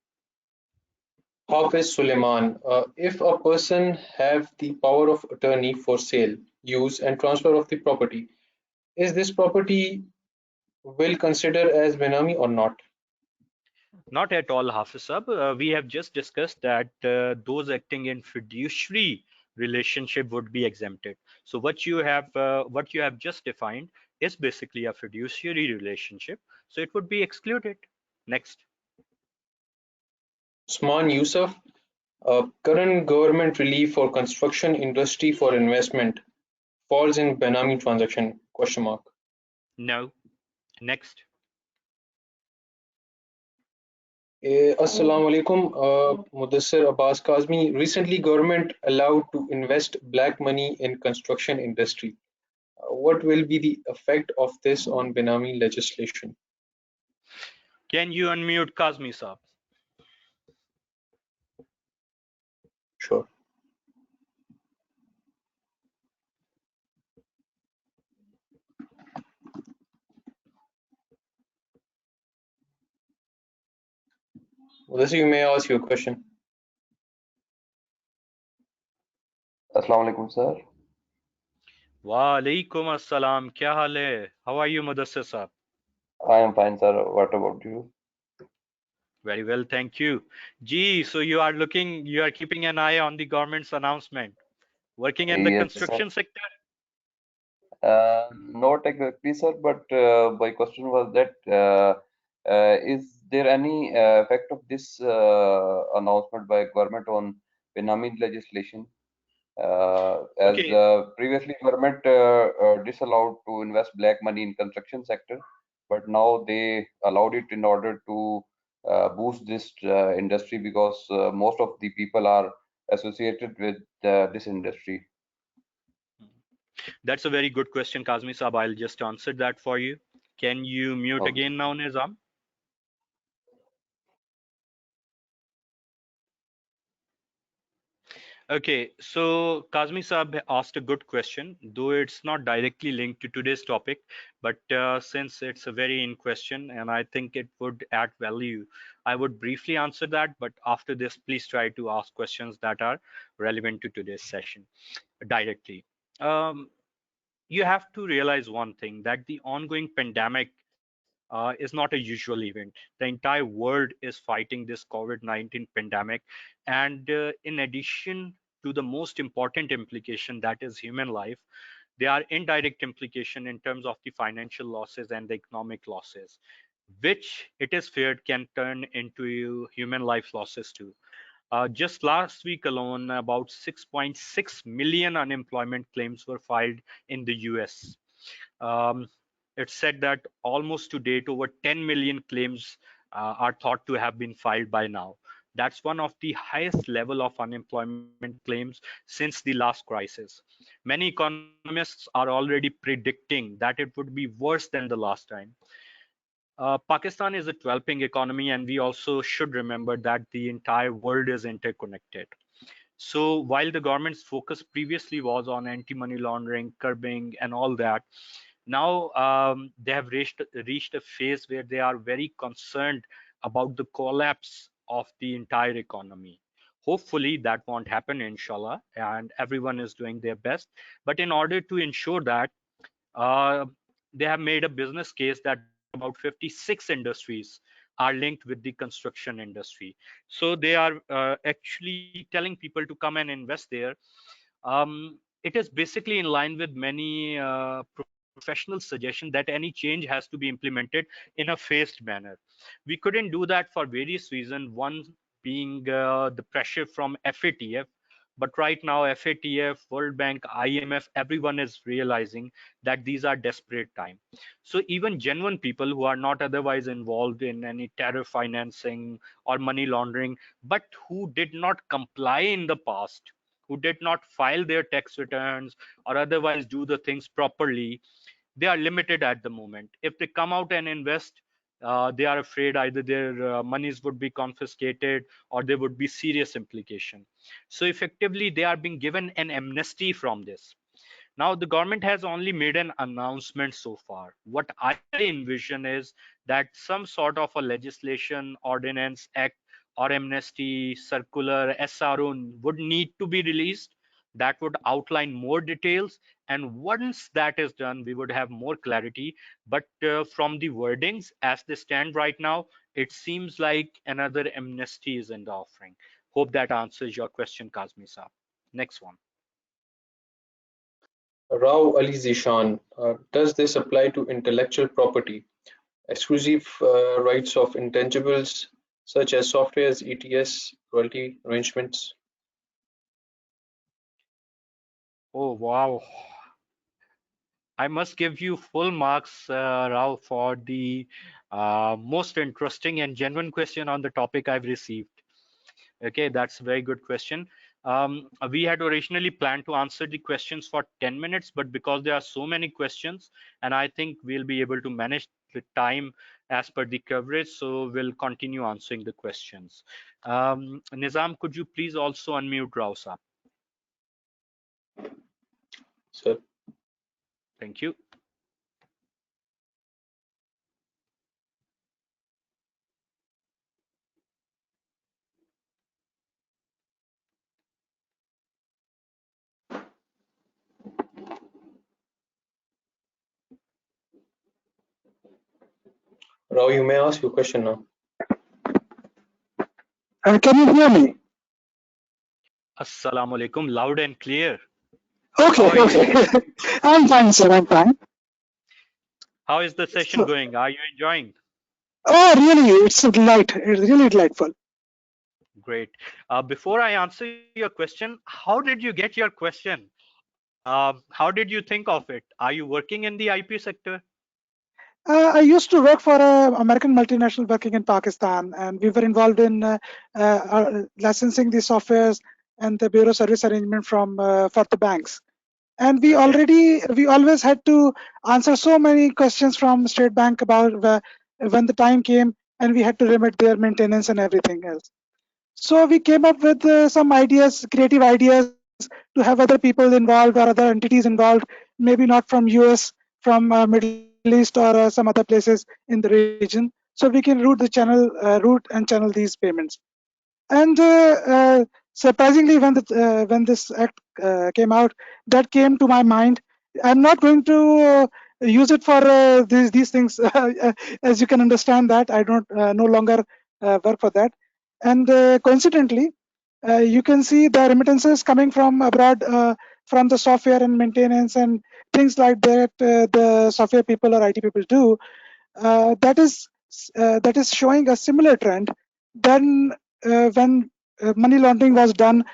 Hafiz Suleiman, if a person have the power of attorney for sale, use and transfer of the property, is this property will consider as Benami or not? Not at all, Hafiz Sab. We have just discussed that those acting in fiduciary relationship would be exempted. So what you have just defined is basically a fiduciary relationship. So it would be excluded. Next. Usman Yusuf, current government relief for construction industry for investment falls in Benami transaction? Question mark. No. Next. Assalamu alaikum, Mudassir Abbas Kazmi. Recently, government allowed to invest black money in construction industry. What will be the effect of this on Benami legislation? Can you unmute Kazmi Saab? Sure. Mudassir, you may ask your question. Assalamu alaikum, sir. Walaikum assalam. Kya haal hai? How are you, Mudassir Saab? I am fine, sir. What about you? Very well, thank you. Gee, so you are keeping an eye on the government's announcement. Working in the Yes, sir. construction sector? Not exactly, sir, but my question was that is there any effect of this announcement by government on Benami legislation? As Okay, previously government disallowed to invest black money in construction sector, but now they allowed it in order to boost this industry because most of the people are associated with this industry. that's a very good question, Kazmi Saab. I'll just answer that for you. Can you mute Okay. again now, Nizam? Okay, so Kazmi Saab asked a good question, though it's not directly linked to today's topic, but since it's a very in question and I think it would add value, I would briefly answer that, but after this, please try to ask questions that are relevant to today's session directly. Um, you have to realize one thing, that the ongoing pandemic is not a usual event. The entire world is fighting this COVID-19 pandemic. And in addition to the most important implication, that is human life, there are indirect implication in terms of the financial losses and the economic losses, which it is feared can turn into human life losses too. Just last week alone, about 6.6 million unemployment claims were filed in the US. Um, it's said that almost to date, over 10 million claims are thought to have been filed by now. That's one of the highest level of unemployment claims since the last crisis. Many economists are already predicting that it would be worse than the last time. Pakistan is a developing economy, and we also should remember that the entire world is interconnected. So while the government's focus previously was on anti-money laundering, curbing, and all that, now they have reached a phase where they are very concerned about the collapse of the entire economy. Hopefully that won't happen, inshallah, and everyone is doing their best. But in order to ensure that, uh, they have made a business case that about 56 industries are linked with the construction industry. So they are actually telling people to come and invest there. It is basically in line with many professional suggestion that any change has to be implemented in a phased manner. We couldn't do that for various reasons. One being the pressure from FATF, but right now FATF, World Bank, IMF, everyone is realizing that these are desperate times. So even genuine people who are not otherwise involved in any terror financing or money laundering, but who did not comply in the past, who did not file their tax returns or otherwise do the things properly, they are limited at the moment. If they come out and invest, they are afraid either their monies would be confiscated or there would be serious implication. So effectively, they are being given an amnesty from this. Now, the government has only made an announcement so far. What I envision is that some sort of a legislation, ordinance, act, or amnesty circular SRO would need to be released that would outline more details. And once that is done, we would have more clarity. But from the wordings as they stand right now, it seems like another amnesty is in the offering. Hope that answers your question, Kazmi Saab. Next one. Rao Ali Zishan, does this apply to intellectual property, exclusive rights of intangibles such as softwares, ETS, royalty arrangements? Oh, wow. I must give you full marks, Rao, for the most interesting and genuine question on the topic I've received. Okay, that's a very good question. We had originally planned to answer the questions for 10 minutes, but because there are so many questions, and I think we'll be able to manage the time as per the coverage, so we'll continue answering the questions. Nizam, could you please also unmute Rao Saab? Sir. Thank you. Rao, you may ask your question now. Can you hear me? Assalamu alaikum, loud and clear. Okay, okay. I'm fine, sir. I'm fine. How is the session going? Are you enjoying? Oh, really? It's really delightful. Great. Before I answer your question, how did you get your question? How did you think of it? Are you working in the IP sector? I used to work for an American multinational working in Pakistan, and we were involved in licensing the softwares and the bureau service arrangement from for the banks. And we always had to answer so many questions from State Bank about when the time came, and we had to remit their maintenance and everything else. So we came up with some ideas, creative ideas, to have other people involved or other entities involved, maybe not from US, from Middle East or some other places in the region, so we can route and channel these payments. And surprisingly, when this act came out, that came to my mind. I'm not going to use it for these things, as you can understand that I don't no longer work for that. And coincidentally, you can see the remittances coming from abroad, from the software and maintenance and things like that. The software people or IT people do. That is showing a similar trend than when money laundering was done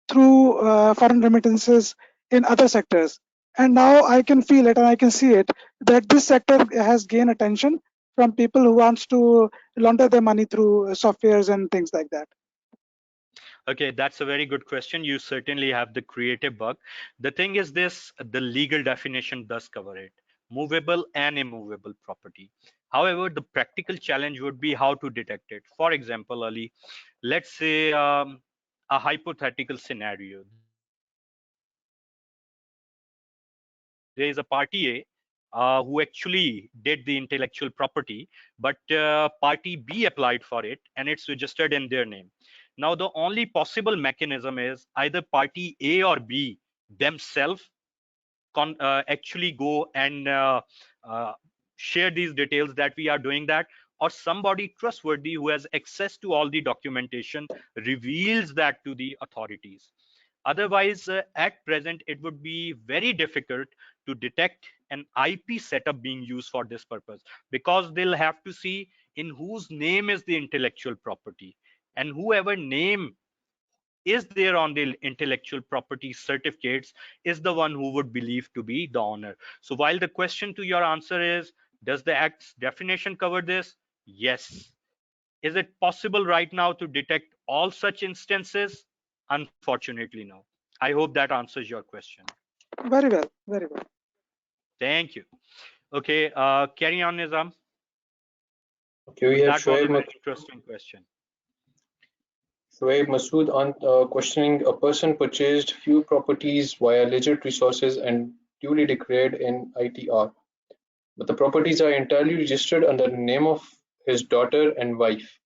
through foreign remittances in other sectors. And now I can feel it and I can see it that this sector has gained attention from people who wants to launder their money through softwares and things like that. Okay, that's a very good question. You certainly have the creative bug. The thing is this, the legal definition does cover it, movable and immovable property. However, the practical challenge would be how to detect it. For example, Ali, let's say a hypothetical scenario. There is a party A who actually did the intellectual property, but party B applied for it and it's registered in their name. Now, the only possible mechanism is either party A or B themselves actually go and share these details that we are doing that, or somebody trustworthy who has access to all the documentation reveals that to the authorities. Otherwise, at present, it would be very difficult to detect an IP setup being used for this purpose, because they'll have to see in whose name is the intellectual property, and whoever name is there on the intellectual property certificates is the one who would believe to be the owner. So while the question to your answer is, does the Act's definition cover this? Yes. Is it possible right now to detect all such instances? Unfortunately, no. I hope that answers your question. Very well, very well. Thank you. Okay, carry on, Nizam. Okay, we have That was a Shoaib very interesting question. Masood on questioning: a person purchased few properties via legit resources and duly declared in ITR. but the properties are entirely registered under the name of his daughter and wife.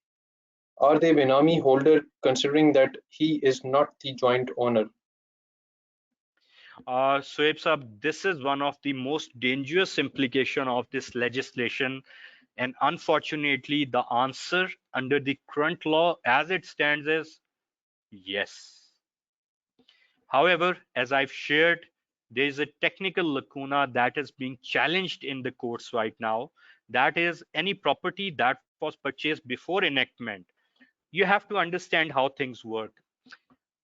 Are they Benami holder considering that he is not the joint owner? Soeb Saab, this is one of the most dangerous implication of this legislation, and unfortunately, the answer under the current law as it stands is yes. However, as I've shared, there is a technical lacuna that is being challenged in the courts right now. That is, any property that was purchased before enactment. You have to understand how things work.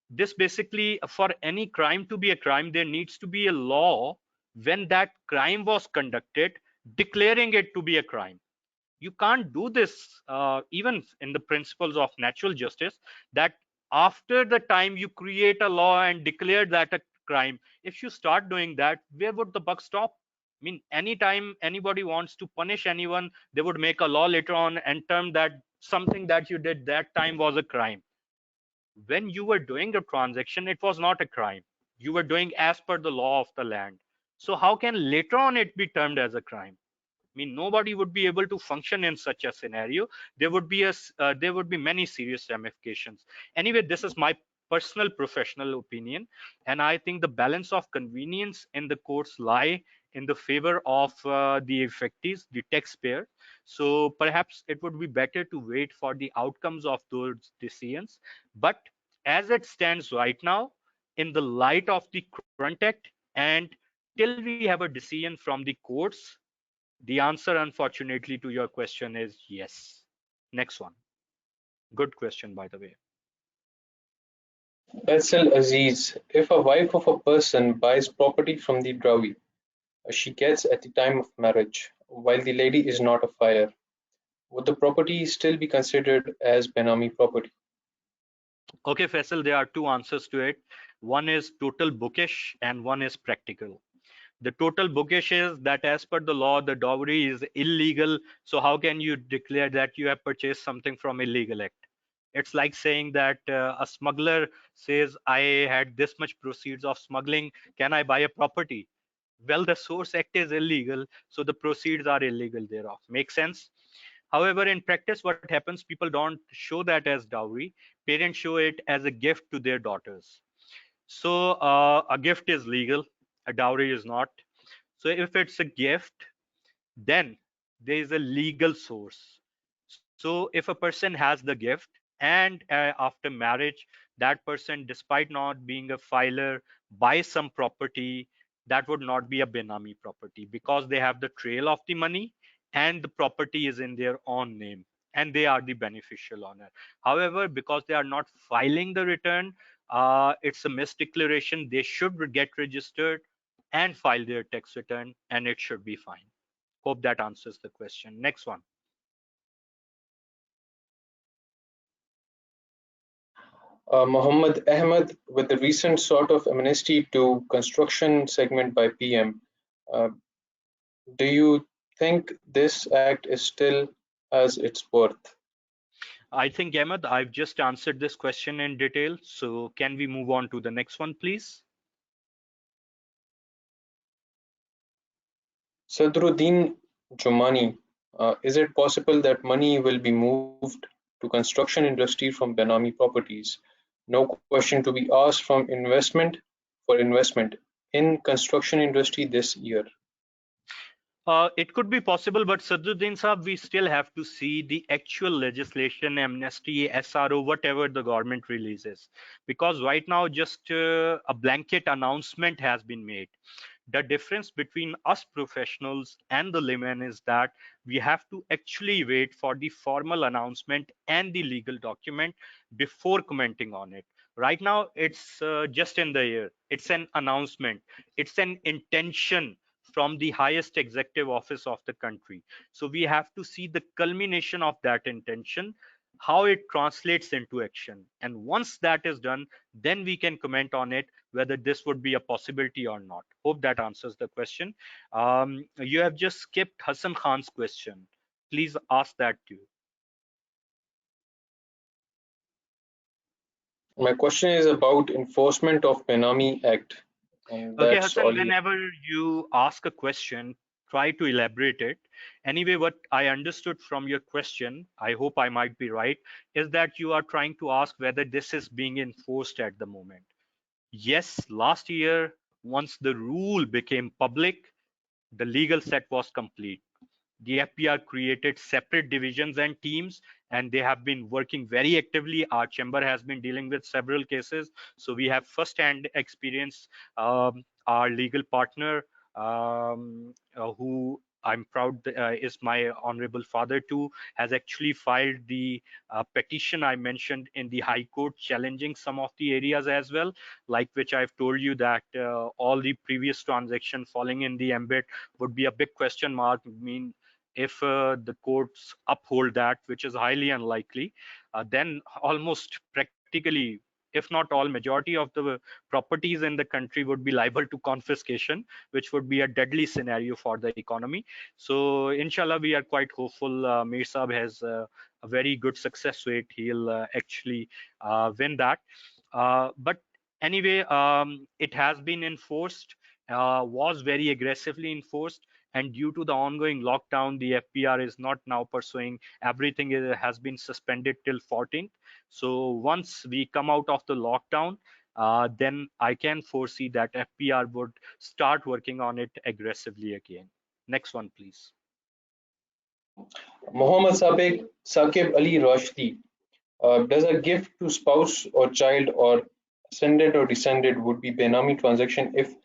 This basically, for any crime to be a crime, there needs to be a law when that crime was conducted, declaring it to be a crime. You can't do this even in the principles of natural justice, that after the time you create a law and declare that a crime, if you start doing that, where would the buck stop? I mean, anytime anybody wants to punish anyone, they would make a law later on and term that something that you did that time was a crime. When you were doing a transaction, it was not a crime. You were doing as per the law of the land. So how can later on it be termed as a crime? I mean, nobody would be able to function in such a scenario. There would be many serious ramifications. Anyway, this is my personal professional opinion, and I think the balance of convenience in the courts lie in the favor of the effectees, the taxpayer. So perhaps it would be better to wait for the outcomes of those decisions. But as it stands right now, in the light of the current act, and till we have a decision from the courts, the answer, unfortunately, to your question is yes. Next one. Good question, by the way. Basil Aziz, if a wife of a person buys property from the dowry she gets at the time of marriage, while the lady is not a buyer, would the property still be considered as Benami property? Okay, Faisal, there are two answers to it. One is total bookish and one is practical. The total bookish is that as per the law, the dowry is illegal. So how can you declare that you have purchased something from illegal act? It's like saying that a smuggler says, I had this much proceeds of smuggling. Can I buy a property? Well, the source act is illegal, so the proceeds are illegal thereof. Make sense? However, in practice, what happens, people don't show that as dowry. Parents show it as a gift to their daughters. So a gift is legal, a dowry is not. So if it's a gift, then there is a legal source. So if a person has the gift and after marriage, that person, despite not being a filer, buys some property, that would not be a Benami property because they have the trail of the money and the property is in their own name and they are the beneficial owner. However, because they are not filing the return, it's a misdeclaration. They should get registered and file their tax return and it should be fine. Hope that answers the question. Next one. Mohammed Ahmed, with the recent sort of amnesty to construction segment by PM, uh, do you think this act is still as its worth? I think, Ahmed, I've just answered this question in detail. So can we move on to the next one, please? Sadruddin Jumani, is it possible that money will be moved to construction industry from Benami properties? No question to be asked from investment in construction industry this year. It could be possible, but Sadruddin Saab, we still have to see the actual legislation, amnesty, SRO, whatever the government releases. Because right now, just a blanket announcement has been made. The difference between us professionals and the layman is that we have to actually wait for the formal announcement and the legal document before commenting on it. Right now, it's just in the air. It's an announcement. It's an intention from the highest executive office of the country. So we have to see the culmination of that intention, how it translates into action. And once that is done, then we can comment on it, whether this would be a possibility or not. Hope that answers the question. You have just skipped Hassan Khan's question. Please ask that too. My question is about enforcement of Benami Act, and Okay, that's Hassan, all. whenever you ask a question, try to elaborate it. Anyway, what I understood from your question, I hope I might be right, is that you are trying to ask whether this is being enforced at the moment. Yes, last year, once the rule became public, the legal set was complete. The FBR created separate divisions and teams, and they have been working very actively. Our chamber has been dealing with several cases, so we have first-hand experience. Our legal partner, who I'm proud is my honorable father too, has actually filed the petition I mentioned in the High Court, challenging some of the areas as well, like which I've told you that all the previous transaction falling in the ambit would be a big question mark. I mean, if the courts uphold that, which is highly unlikely, then almost practically, if not all, majority of the properties in the country would be liable to confiscation, which would be a deadly scenario for the economy. So inshallah, we are quite hopeful. Mir Saab has a very good success rate. He'll actually win that. But anyway, it has been enforced, was very aggressively enforced, and due to the ongoing lockdown, the FBR is not now pursuing everything. It has been suspended till 14th. So once we come out of the lockdown, then I can foresee that FBR would start working on it aggressively again. Next one, please. Mohammed Saqib Ali Rashdi. Does a gift to spouse or child or ascendant or descendant would be Benami transaction if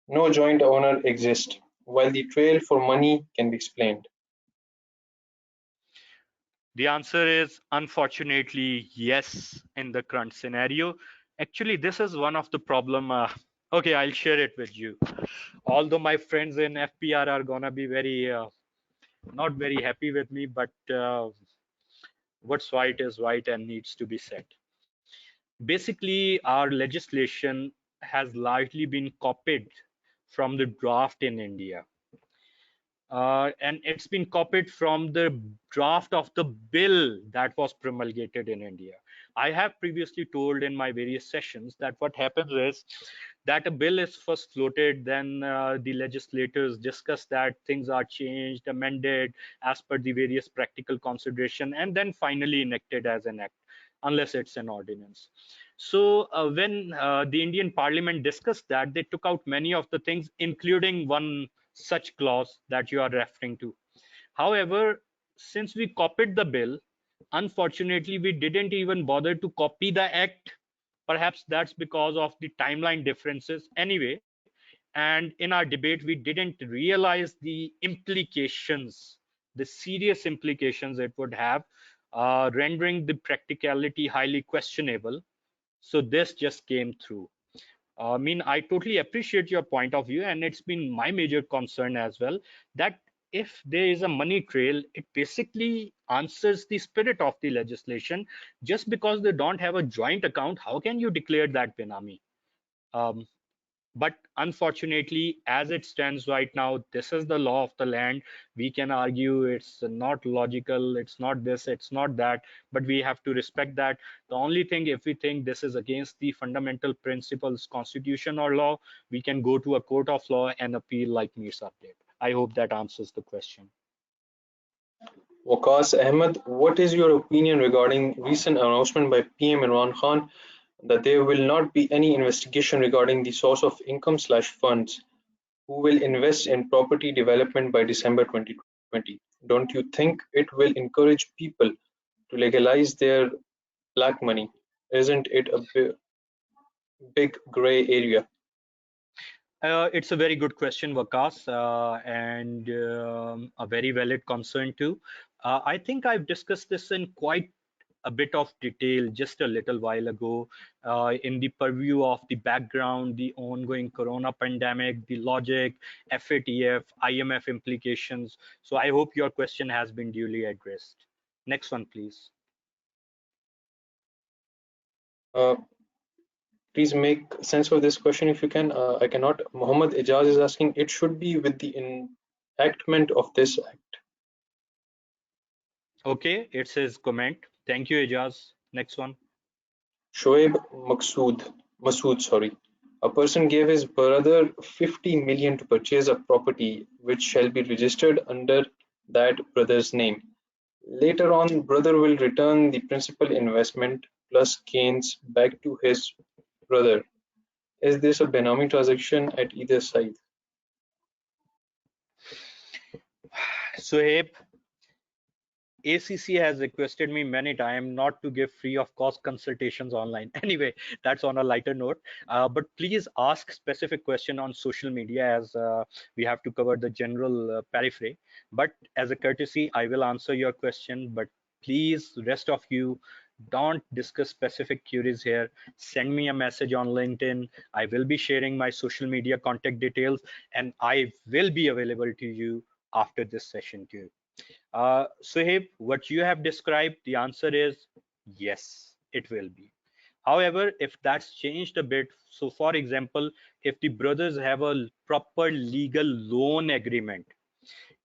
no joint owner exists, while the trail for money can be explained? The answer is unfortunately yes in the current scenario. Actually, this is one of the problem. Okay, I'll share it with you. Although my friends in FBR are gonna be very not very happy with me, but what's right is right and needs to be said. Basically, our legislation has largely been copied from the draft in India. And it's been copied from the draft of the bill that was promulgated in India. I have previously told in my various sessions that what happens is that a bill is first floated, then the legislators discuss that, things are changed, amended as per the various practical consideration, and then finally enacted as an act, unless it's an ordinance. So when the Indian Parliament discussed that, they took out many of the things, including one such clause that you are referring to. However, since we copied the bill, unfortunately, we didn't even bother to copy the act. Perhaps that's because of the timeline differences. Anyway, and in our debate, we didn't realize the implications, the serious implications it would have, rendering the practicality highly questionable. So this just came through. I mean, I totally appreciate your point of view, and it's been my major concern as well that if there is a money trail, it basically answers the spirit of the legislation. Just because they don't have a joint account, how can you declare that Benami? Um, but unfortunately, as it stands right now, this is the law of the land. We can argue it's not logical, it's not this, it's not that, but we have to respect that. The only thing, if we think this is against the fundamental principles, constitution or law, we can go to a court of law and appeal like Mirza did. I hope that answers the question. Waqas Ahmed, what is your opinion regarding recent announcement by PM Imran Khan that there will not be any investigation regarding the source of income/funds who will invest in property development by December 2020? Don't you think it will encourage people to legalize their black money? Isn't it a big gray area? It's a very good question, Vakas, and a very valid concern too. I think I've discussed this in quite a bit of detail just a little while ago in the purview of the background, the ongoing corona pandemic, the logic, FATF, IMF implications. So I hope your question has been duly addressed. Next one, please. Please make sense of this question if you can. I cannot. Muhammad Ijaz is asking, it should be with the enactment of this act. Okay, it's his comment. Thank you, Ijaz. Next one. Shoaib Masood, sorry. A person gave his brother 50 million to purchase a property which shall be registered under that brother's name. Later on, brother will return the principal investment plus gains back to his brother. Is this a Benami transaction at either side? Suhaib, ACC has requested me many times not to give free of cost consultations online. Anyway, that's on a lighter note. But please ask specific question on social media as we have to cover the general periphery. But as a courtesy, I will answer your question. But please, rest of you, don't discuss specific queries here. Send me a message on LinkedIn. I will be sharing my social media contact details, and I will be available to you after this session too. Suhaib, what you have described, the answer is yes, it will be. However, if that's changed a bit, so for example, if the brothers have a proper legal loan agreement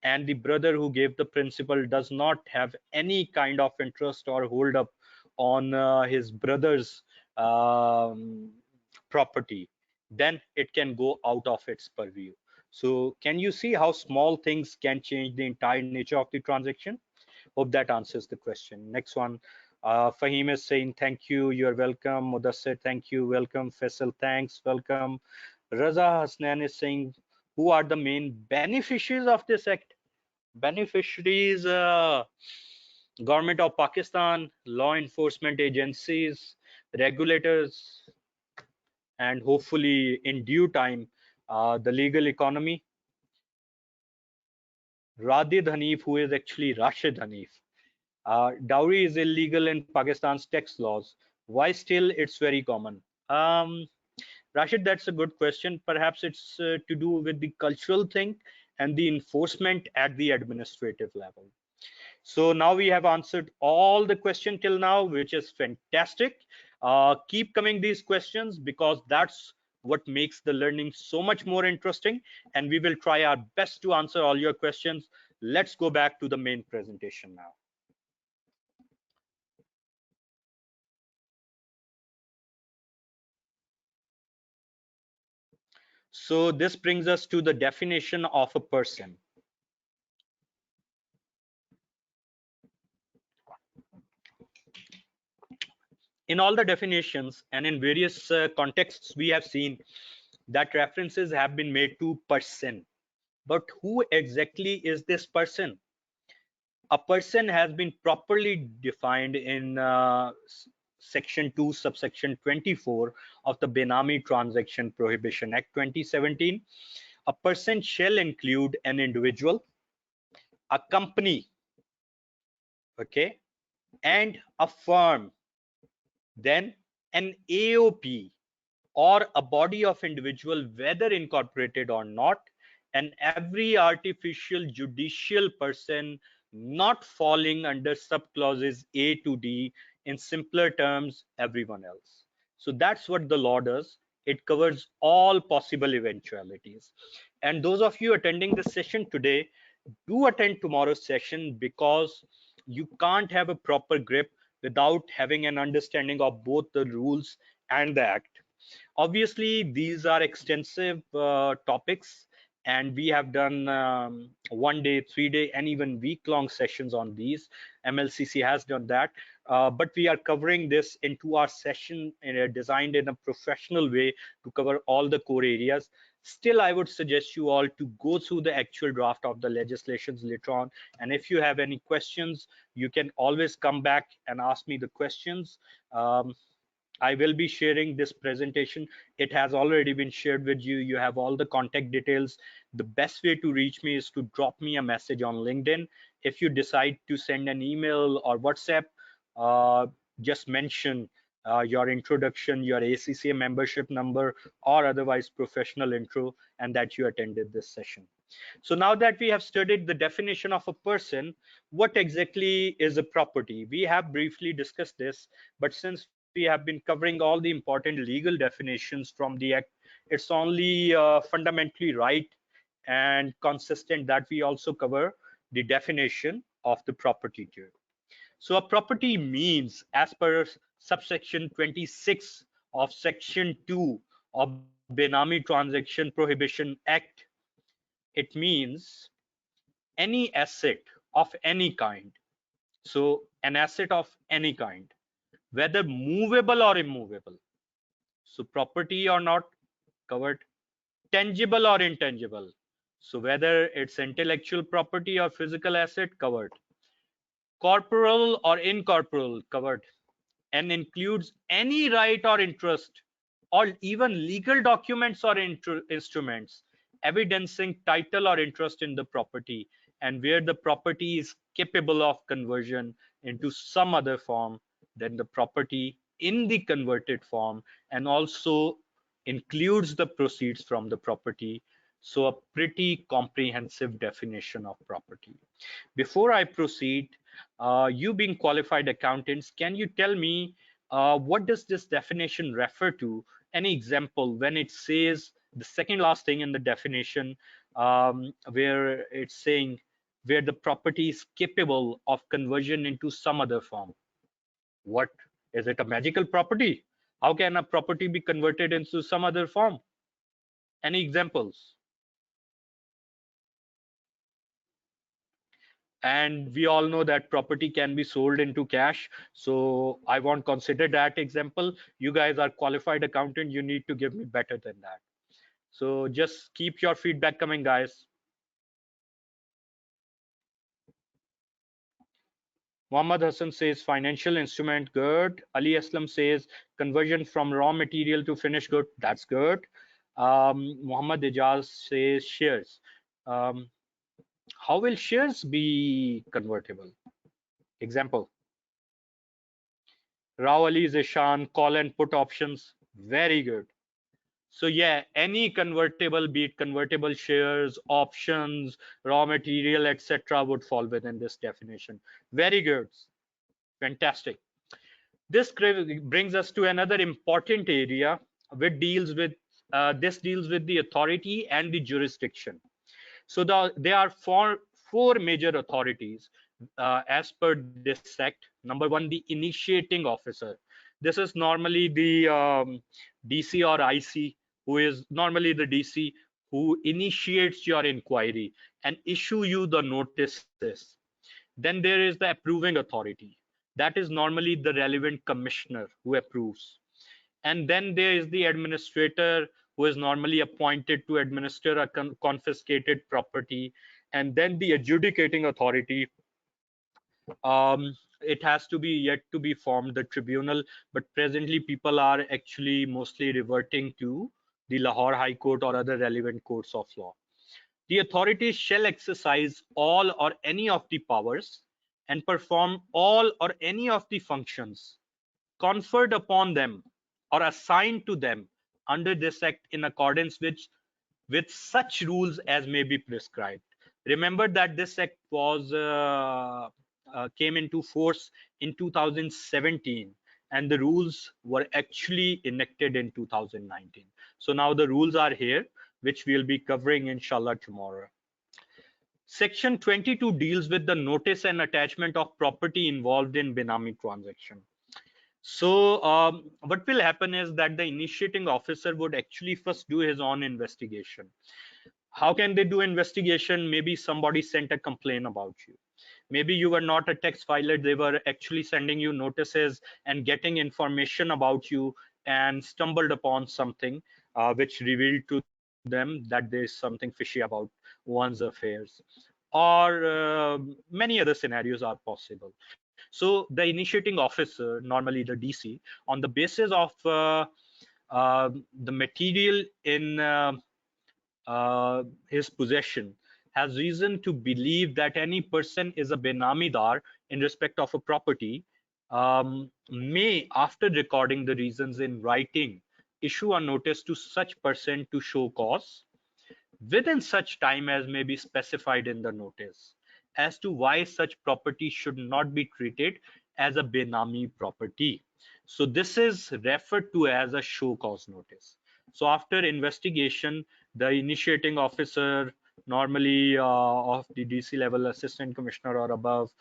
and the brother who gave the principal does not have any kind of interest or hold up on his brother's um, property, then it can go out of its purview. So can you see how small things can change the entire nature of the transaction? Hope that answers the question. Next one. Fahim is saying thank you, you're welcome. Mudassir, thank you, welcome. Faisal, thanks, welcome. Raza Hasnan is saying, who are the main beneficiaries of this act? Beneficiaries, government of Pakistan, law enforcement agencies, regulators, and hopefully in due time, the legal economy. Radid Hanif, who is actually Rashid Hanif. Dowry is illegal in Pakistan's tax laws. Why still it's very common? Rashid, that's a good question. Perhaps it's to do with the cultural thing and the enforcement at the administrative level. So now we have answered all the questions till now, which is fantastic. Keep coming these questions because that's what makes the learning so much more interesting. And we will try our best to answer all your questions. Let's go back to the main presentation now. So this brings us to the definition of a person. In all the definitions and in various contexts, we have seen that references have been made to person. But who exactly is this person? A person has been properly defined in section 2 subsection 24 of the Benami Transaction Prohibition Act 2017. A person shall include an individual, a company, okay, and a firm, then an AOP or a body of individual, whether incorporated or not, and every artificial judicial person not falling under subclauses A to D, in simpler terms, everyone else. So that's what the law does. It covers all possible eventualities. And those of you attending this session today, do attend tomorrow's session because you can't have a proper grip without having an understanding of both the rules and the act. Obviously, these are extensive topics, and we have done 1 day, 3 day, and even week-long sessions on these. MLCC has done that, but we are covering this into our session designed in a professional way to cover all the core areas. Still, I would suggest you all to go through the actual draft of the legislations later on, and if you have any questions, you can always come back and ask me the questions. I will be sharing this presentation. It has already been shared with you. You have all the contact details. The best way to reach me is to drop me a message on LinkedIn. If you decide to send an email or WhatsApp, just mention your introduction, your ACCA membership number, or otherwise professional intro, and that you attended this session. So now that we have studied the definition of a person, what exactly is a property? We have briefly discussed this, but since we have been covering all the important legal definitions from the Act, it's only fundamentally right and consistent that we also cover the definition of the property too. So a property means, as per subsection 26 of section 2 of Benami Transaction Prohibition Act, it means any asset of any kind. So an asset of any kind, whether movable or immovable. So property or not, covered. Tangible or intangible. So whether it's intellectual property or physical asset, covered. Corporal or incorporeal, covered, and includes any right or interest or even legal documents or instruments evidencing title or interest in the property, and where the property is capable of conversion into some other form than the property in the converted form, and also includes the proceeds from the property. So a pretty comprehensive definition of property. Before I proceed, you being qualified accountants, can you tell me what does this definition refer to? Any example when it says the second last thing in the definition, where it's saying where the property is capable of conversion into some other form? What is it? A magical property? How can a property be converted into some other form? Any examples? And we all know that property can be sold into cash, so I won't consider that example. You guys are qualified accountant, you need to give me better than that. So just keep your feedback coming, guys. Muhammad Hassan says financial instrument, good. Ali Aslam says conversion from raw material to finished good, that's good. Muhammad Ijaz says shares. How will shares be convertible? Example. Rao Ali Zishan, call and put options, very good. So yeah, any convertible, be it convertible shares, options, raw material, etc., would fall within this definition. Very good, fantastic. This brings us to another important area which deals with this deals with the authority and the jurisdiction. So there are four major authorities as per this act. Number one, the initiating officer. This is normally the DC or IC, who is normally the DC, who initiates your inquiry and issue you the notices. Then there is the approving authority. That is normally the relevant commissioner who approves. And then there is the administrator, who is normally appointed to administer a confiscated property. And then the adjudicating authority, it has to be yet to be formed, the tribunal, but presently people are actually mostly reverting to the Lahore High Court or other relevant courts of law. The authorities shall exercise all or any of the powers and perform all or any of the functions conferred upon them or assigned to them under this act in accordance with such rules as may be prescribed. Remember that this act was came into force in 2017, and the rules were actually enacted in 2019. So now the rules are here, which we'll be covering inshallah tomorrow. Section 22 deals with the notice and attachment of property involved in Benami transaction. So what will happen is that the initiating officer would actually first do his own investigation. How can they do investigation? Maybe somebody sent a complaint about you. Maybe you were not a tax filer, they were actually sending you notices and getting information about you, and stumbled upon something which revealed to them that there is something fishy about one's affairs, or many other scenarios are possible. So the initiating officer, normally the DC, on the basis of the material in his possession, has reason to believe that any person is a benamidar in respect of a property, may, after recording the reasons in writing, issue a notice to such person to show cause within such time as may be specified in the notice as to why such property should not be treated as a benami property. So this is referred to as a show cause notice. So after investigation, the initiating officer normally of the DC level assistant commissioner or above,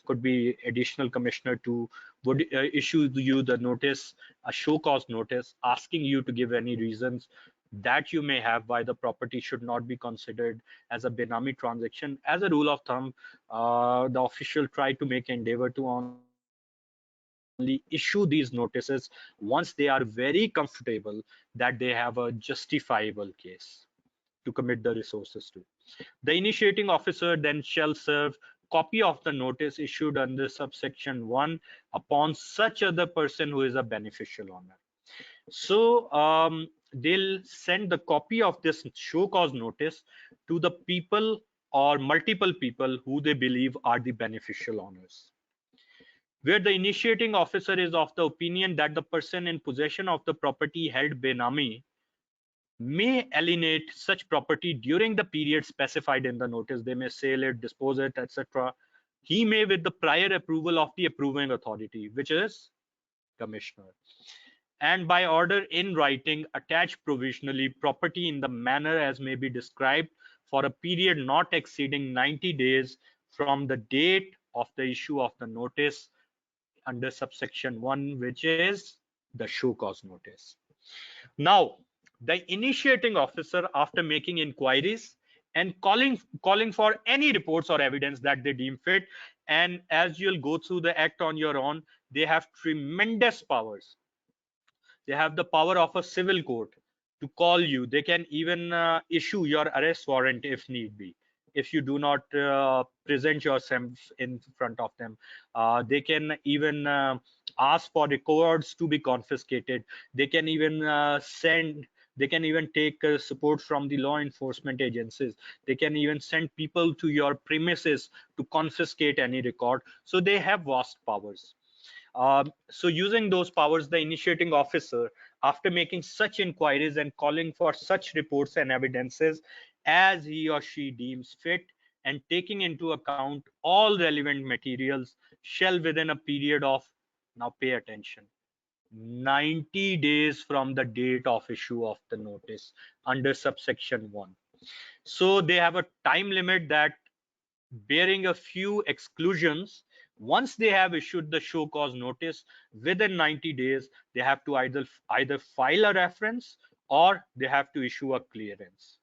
could be additional commissioner too, would issue you the notice, a show cause notice, asking you to give any reasons that you may have why the property should not be considered as a Benami transaction. As a rule of thumb, the official try to make endeavor to only issue these notices once they are very comfortable that they have a justifiable case to commit the resources to. The initiating officer then shall serve copy of the notice issued under subsection 1 upon such other person who is a beneficial owner. So they'll send the copy of this show cause notice to the people or multiple people who they believe are the beneficial owners, where the initiating officer is of the opinion that the person in possession of the property held benami may alienate such property during the period specified in the notice. They may sell it, dispose it, etc. He may, with the prior approval of the approving authority, which is commissioner, and by order in writing, attach provisionally property in the manner as may be described for a period not exceeding 90 days from the date of the issue of the notice under subsection 1, which is the show cause notice. Now, the initiating officer, after making inquiries and calling for any reports or evidence that they deem fit, and as you'll go through the act on your own, they have tremendous powers. They have the power of a civil court to call you. They can even issue your arrest warrant if need be, if you do not present yourself in front of them. They can even ask for records to be confiscated. They can even they can even take support from the law enforcement agencies. They can even send people to your premises to confiscate any record. So they have vast powers. So using those powers, the initiating officer, after making such inquiries and calling for such reports and evidences as he or she deems fit, and taking into account all relevant materials, shall within a period of, now pay attention, 90 days from the date of issue of the notice under subsection 1. So they have a time limit that, bearing a few exclusions, once they have issued the show cause notice, within 90 days they have to either file a reference or they have to issue a clearance.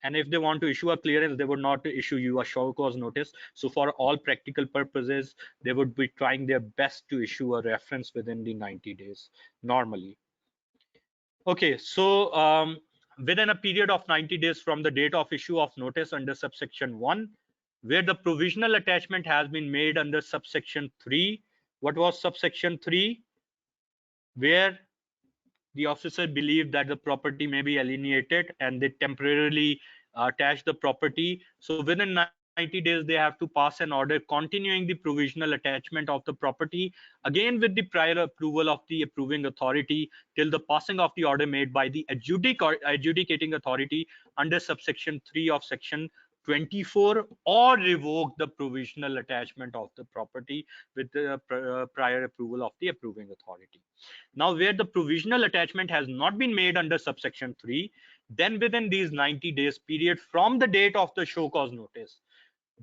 And if they want to issue a clearance, they would not issue you a show cause notice. So for all practical purposes, they would be trying their best to issue a reference within the 90 days normally. Okay, so within a period of 90 days from the date of issue of notice under subsection 1, where the provisional attachment has been made under subsection 3. What was subsection 3? Where the officer believed that the property may be alienated and they temporarily attach the property. So within 90 days, they have to pass an order continuing the provisional attachment of the property, again with the prior approval of the approving authority, till the passing of the order made by the adjudicating authority under subsection 3 of section 24, or revoke the provisional attachment of the property with the prior approval of the approving authority. Now, where the provisional attachment has not been made under subsection 3, then within these 90 days period from the date of the show cause notice,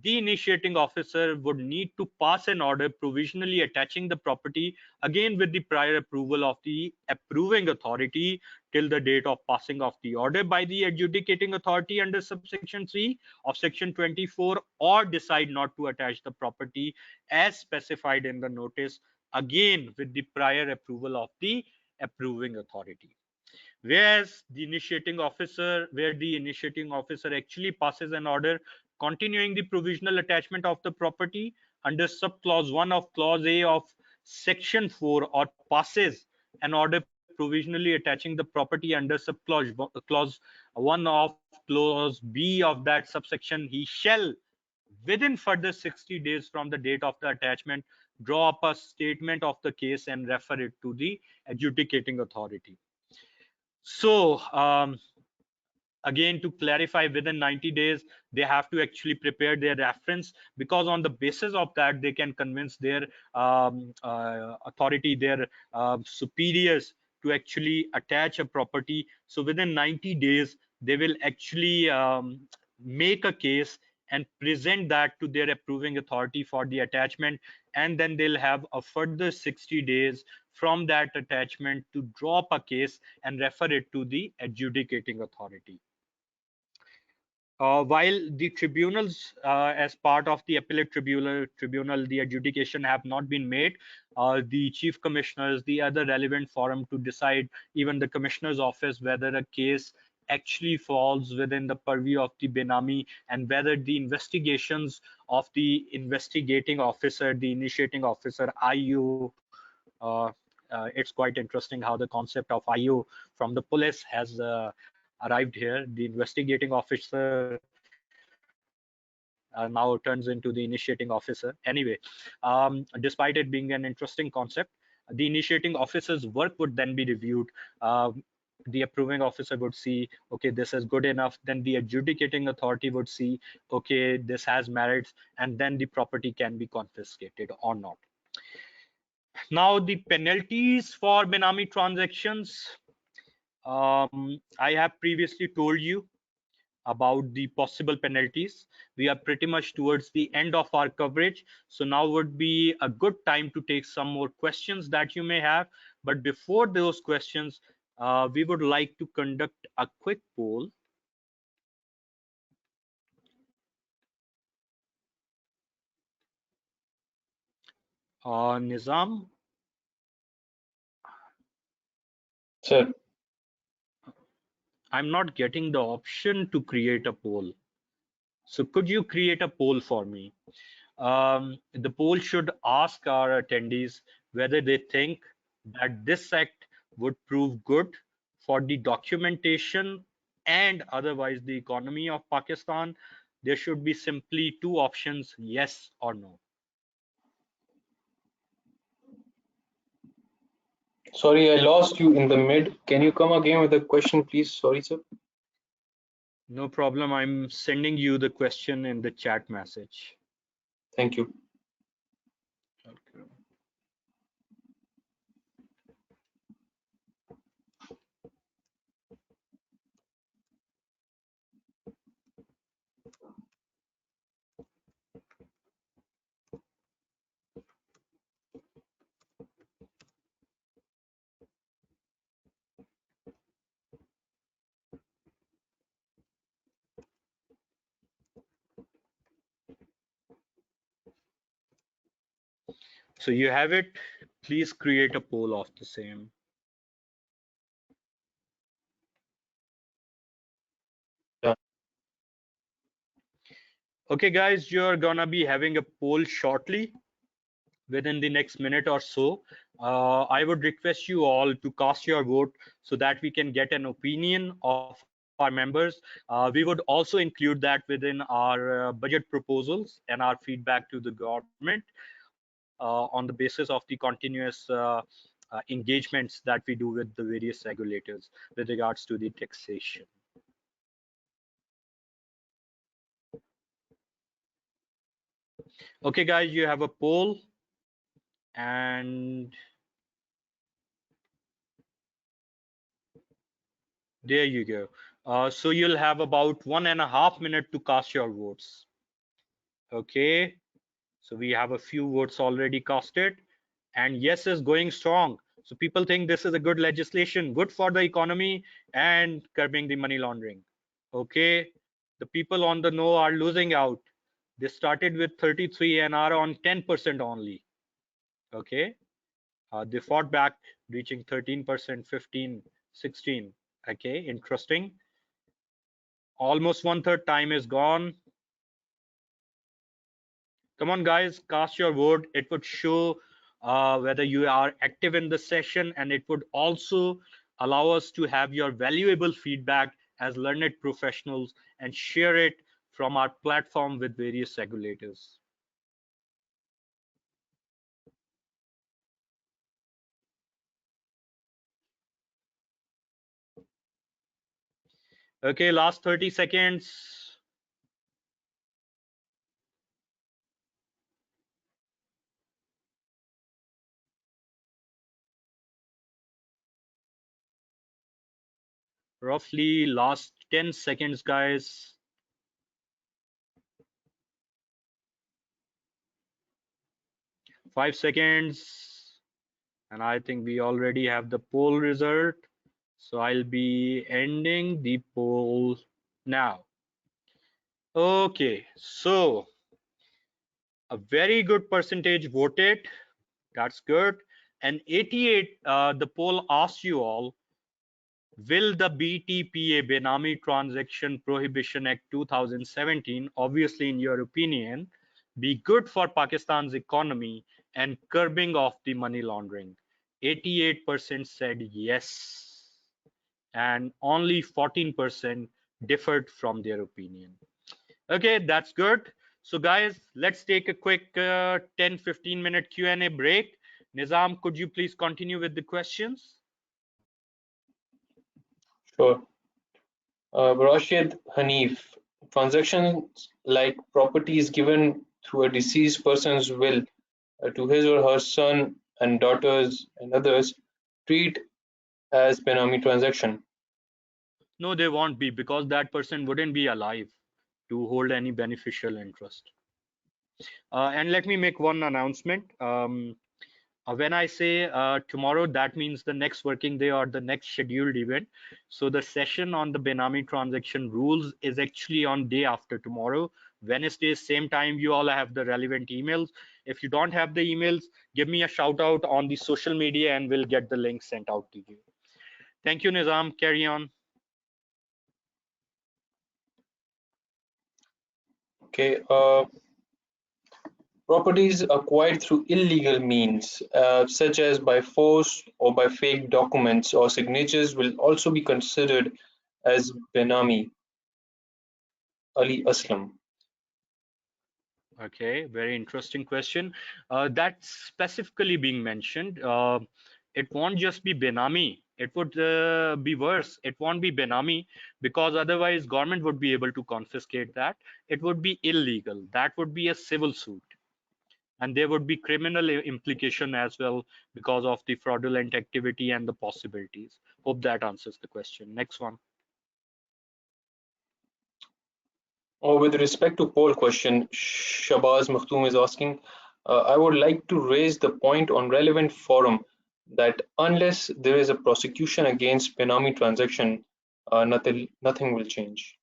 the initiating officer would need to pass an order provisionally attaching the property, again with the prior approval of the approving authority, till the date of passing of the order by the adjudicating authority under subsection 3 of section 24, or decide not to attach the property as specified in the notice, again with the prior approval of the approving authority. Whereas the initiating officer, where the initiating officer actually passes an order continuing the provisional attachment of the property under subclause 1 of clause A of section 4, or passes an order provisionally attaching the property under subclause clause 1 of clause B of that subsection, he shall, within further 60 days from the date of the attachment, draw up a statement of the case and refer it to the adjudicating authority. So again, to clarify, within 90 days they have to actually prepare their reference, because on the basis of that they can convince their authority, their superiors, to actually attach a property. So within 90 days they will actually make a case and present that to their approving authority for the attachment, and then they'll have a further 60 days from that attachment to drop a case and refer it to the adjudicating authority. While the tribunals, as part of the appellate tribunal, the adjudication have not been made, the chief commissioners, the other relevant forum to decide, even the commissioner's office, whether a case actually falls within the purview of the Benami, and whether the investigations of the investigating officer, the initiating officer, IO, it's quite interesting how the concept of IO from the police has arrived here. The investigating officer now turns into the initiating officer. Anyway, despite it being an interesting concept, the initiating officer's work would then be reviewed. The approving officer would see, okay, this is good enough. Then the adjudicating authority would see, okay, this has merits, and then the property can be confiscated or not. Now, the penalties for Benami transactions. I have previously told you about the possible penalties. We are pretty much towards the end of our coverage, so now would be a good time to take some more questions that you may have. But before those questions, we would like to conduct a quick poll. Nizam? Sir. I'm not getting the option to create a poll. So could you create a poll for me? The poll should ask our attendees whether they think that this act would prove good for the documentation and otherwise the economy of Pakistan. There should be simply two options, yes or no. Sorry, I lost you in the mid. Can you come again with the question, please? Sorry, sir. No problem. I'm sending you the question in the chat message. Thank you. Okay. So you have it. Please create a poll of the same. Yeah. Okay, guys, you're gonna be having a poll shortly within the next minute or so. I would request you all to cast your vote so that we can get an opinion of our members. We would also include that within our budget proposals and our feedback to the government on the basis of the continuous engagements that we do with the various regulators with regards to the taxation. Okay, guys, you have a poll, and there you go. So you'll have about 1.5 minutes to cast your votes. Okay, so we have a few votes already casted, and yes is going strong. So people think this is a good legislation, good for the economy and curbing the money laundering. Okay, the people on the no are losing out. They started with 33 and are on 10% only. Okay, they fought back, reaching 13%, 15, 16. Okay, interesting. Almost 1/3 time is gone. Come on, guys, cast your vote. It would show whether you are active in the session, and it would also allow us to have your valuable feedback as learned professionals and share it from our platform with various regulators. Okay, last 30 seconds. Roughly last 10 seconds, guys. Five seconds. And I think we already have the poll result. So I'll be ending the poll now. Okay, so a very good percentage voted. That's good. And 88, the poll asked you all, will the BTPA, Benami Transaction Prohibition Act 2017, obviously in your opinion, be good for Pakistan's economy and curbing of the money laundering? 88% said yes, and only 14% differed from their opinion. Okay, that's good. So guys, let's take a quick 10-15 minute Q&A break. Nizam, could you please continue with the questions? Sure. Rashid Hanif, transactions like properties given through a deceased person's will to his or her son and daughters and others treat as Benami transaction. No, they won't be, because that person wouldn't be alive to hold any beneficial interest. And let me make one announcement. When I say tomorrow, that means the next working day or the next scheduled event. So the session on the Benami transaction rules is actually on day after tomorrow, Wednesday, same time. You all have the relevant emails. If you don't have the emails, give me a shout out on the social media and we'll get the link sent out to you. Thank you, Nizam. Carry on. Okay. Properties acquired through illegal means, such as by force or by fake documents or signatures, will also be considered as Benami. Ali Aslam. Okay, very interesting question. That's specifically being mentioned. It won't just be Benami. It would be worse. It won't be Benami, because otherwise government would be able to confiscate that. It would be illegal. That would be a civil suit. And there would be criminal implication as well because of the fraudulent activity and the possibilities. Hope that answers the question. Next one. With respect to poll question, Shabaz Makhtoom is asking, I would like to raise the point on relevant forum that unless there is a prosecution against Benami transaction, nothing will change.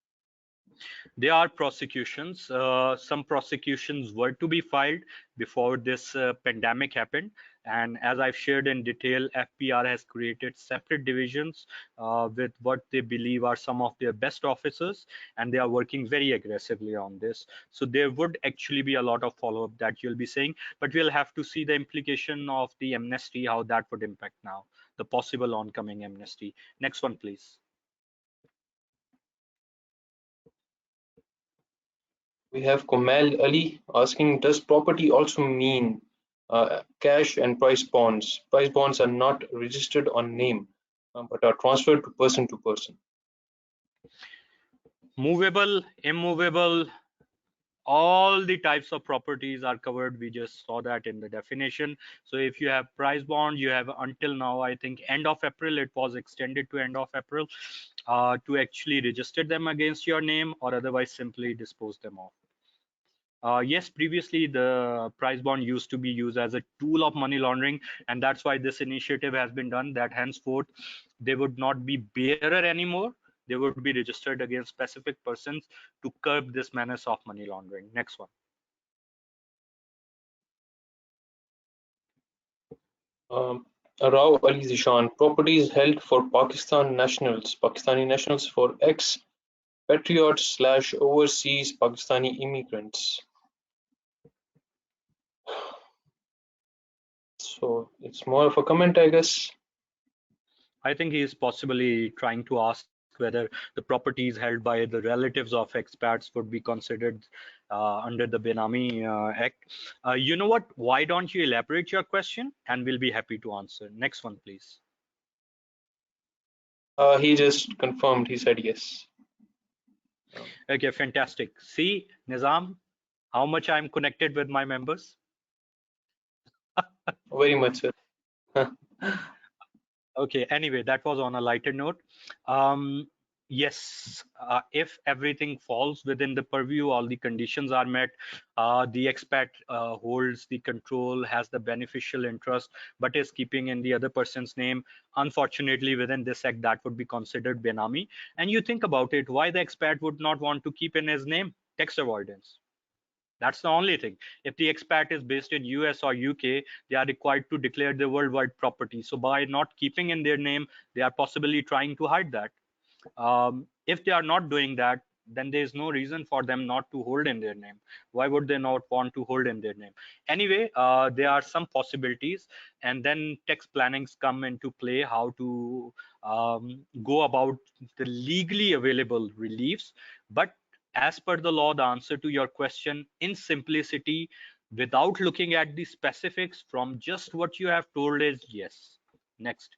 There are prosecutions. Some prosecutions were to be filed before this pandemic happened. And as I've shared in detail, FBR has created separate divisions with what they believe are some of their best officers, and they are working very aggressively on this. So there would actually be a lot of follow-up that you'll be saying, but we'll have to see the implication of the amnesty, how that would impact now, the possible oncoming amnesty. Next one, please. We have Komal Ali asking, does property also mean cash and price bonds? Price bonds are not registered on name, but are transferred to person. Movable, immovable, all the types of properties are covered. We just saw that in the definition. So if you have price bond, you have until now, I think end of April, it was extended to end of April to actually register them against your name, or otherwise simply dispose them off. Yes, previously the price bond used to be used as a tool of money laundering, and that's why this initiative has been done, that henceforth they would not be bearer anymore. They would be registered against specific persons to curb this menace of money laundering. Next one. Rao Ali Zishan, properties held for Pakistani nationals for ex-patriots / overseas Pakistani immigrants. So it's more of a comment, I guess. I think he is possibly trying to ask whether the properties held by the relatives of expats would be considered under the Benami Act. You know what? Why don't you elaborate your question, and we'll be happy to answer. Next one, please. He just confirmed. He said yes. Okay, fantastic. See, Nizam, how much I'm connected with my members? Very much, sir. Okay, anyway, that was on a lighter note. Yes, if everything falls within the purview, all the conditions are met, the expat holds the control, has the beneficial interest, but is keeping in the other person's name. Unfortunately, within this act, that would be considered Benami. And you think about it, why the expat would not want to keep in his name? Tax avoidance. That's the only thing. If the expat is based in US or UK, they are required to declare their worldwide property. So by not keeping in their name, they are possibly trying to hide that. If they are not doing that, then there is no reason for them not to hold in their name. Why would they not want to hold in their name? Anyway, there are some possibilities, and then tax plannings come into play, how to go about the legally available reliefs. But as per the law, the answer to your question in simplicity, without looking at the specifics from just what you have told, is yes. Next.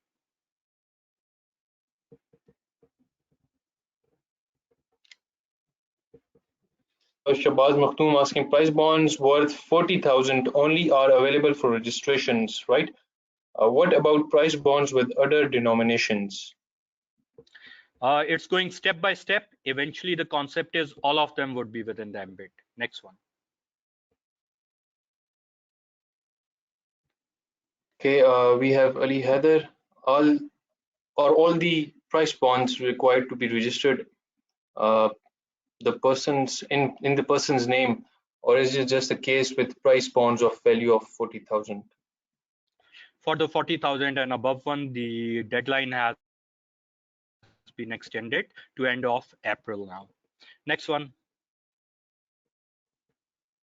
Shabazz Makhtoom asking, price bonds worth 40,000 only are available for registrations, right? What about price bonds with other denominations? It's going step by step. Eventually, the concept is all of them would be within the ambit. Next one. Okay, we have Ali Heather. Are all the price bonds required to be registered the person's in the person's name, or is it just a case with price bonds of value of 40,000? For the 40,000 and above one, the deadline has been extended to end of April now. Next one.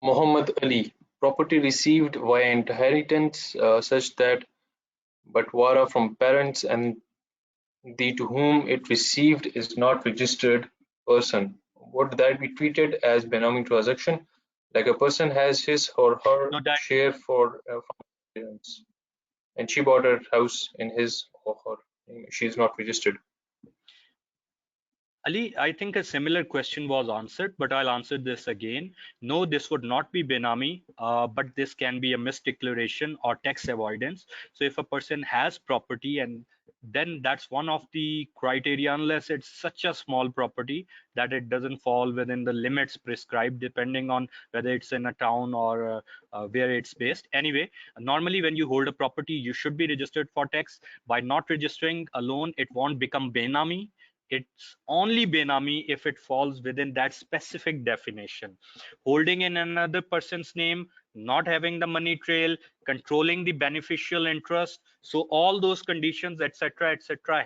Muhammad Ali, property received via inheritance such that Batwara from parents and the to whom it received is not registered person. Would that be treated as Benami transaction? Like a person has his or her No, that share from parents, and she bought her house in his or her name. She is not registered. Ali, I think a similar question was answered, but I'll answer this again. No, this would not be Benami, but this can be a misdeclaration or tax avoidance. So if a person has property, and then that's one of the criteria, unless it's such a small property that it doesn't fall within the limits prescribed, depending on whether it's in a town or where it's based. Anyway, normally when you hold a property, you should be registered for tax. By not registering alone, it won't become Benami. It's only Benami if it falls within that specific definition. Holding in another person's name, not having the money trail, controlling the beneficial interest. So all those conditions, etc.,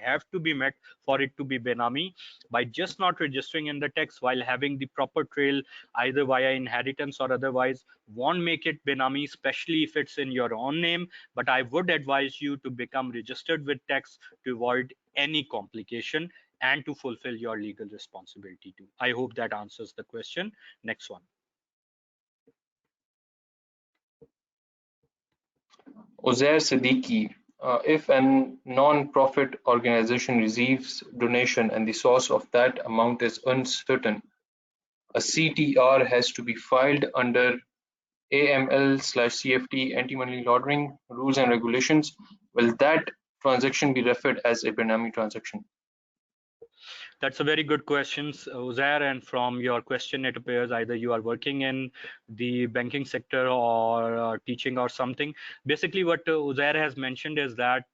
have to be met for it to be Benami. By just not registering in the text while having the proper trail, either via inheritance or otherwise, won't make it Benami, especially if it's in your own name. But I would advise you to become registered with tax to avoid any complication and to fulfill your legal responsibility too. I hope that answers the question. Next one. Uzair Siddiqui, if a non-profit organization receives donation and the source of that amount is uncertain, a CTR has to be filed under AML/CFT anti-money laundering rules and regulations. Will that transaction be referred as a Benami transaction? That's a very good question, Uzair. And from your question, it appears either you are working in the banking sector or teaching or something. Basically, what Uzair has mentioned is that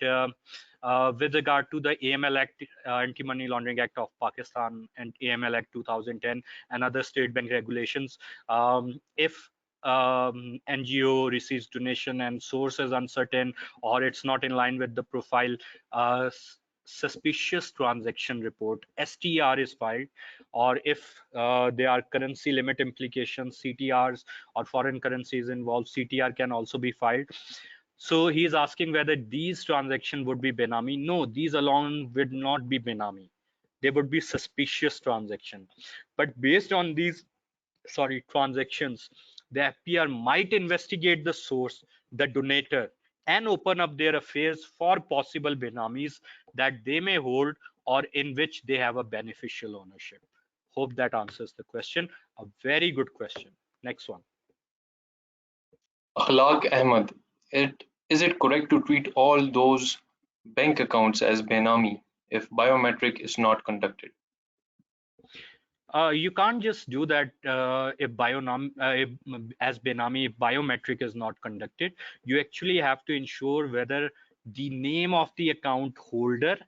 with regard to the AML Act, Anti-Money Laundering Act of Pakistan, and AML Act 2010, and other state bank regulations, if NGO receives donation and source is uncertain, or it's not in line with the profile, suspicious transaction report STR is filed, or if there are currency limit implications, CTRs, or foreign currencies involved, CTR can also be filed. So he is asking whether these transactions would be Benami. No, these alone would not be Benami. They would be suspicious transaction. But based on these transactions, the FBR might investigate the source, the donator, and open up their affairs for possible Benamis that they may hold or in which they have a beneficial ownership. Hope that answers the question. A very good question. Next one. Akhlaq Ahmad, is it correct to treat all those bank accounts as Benami if biometric is not conducted? You can't just do that as Benami, if biometric is not conducted. You actually have to ensure whether the name of the account holder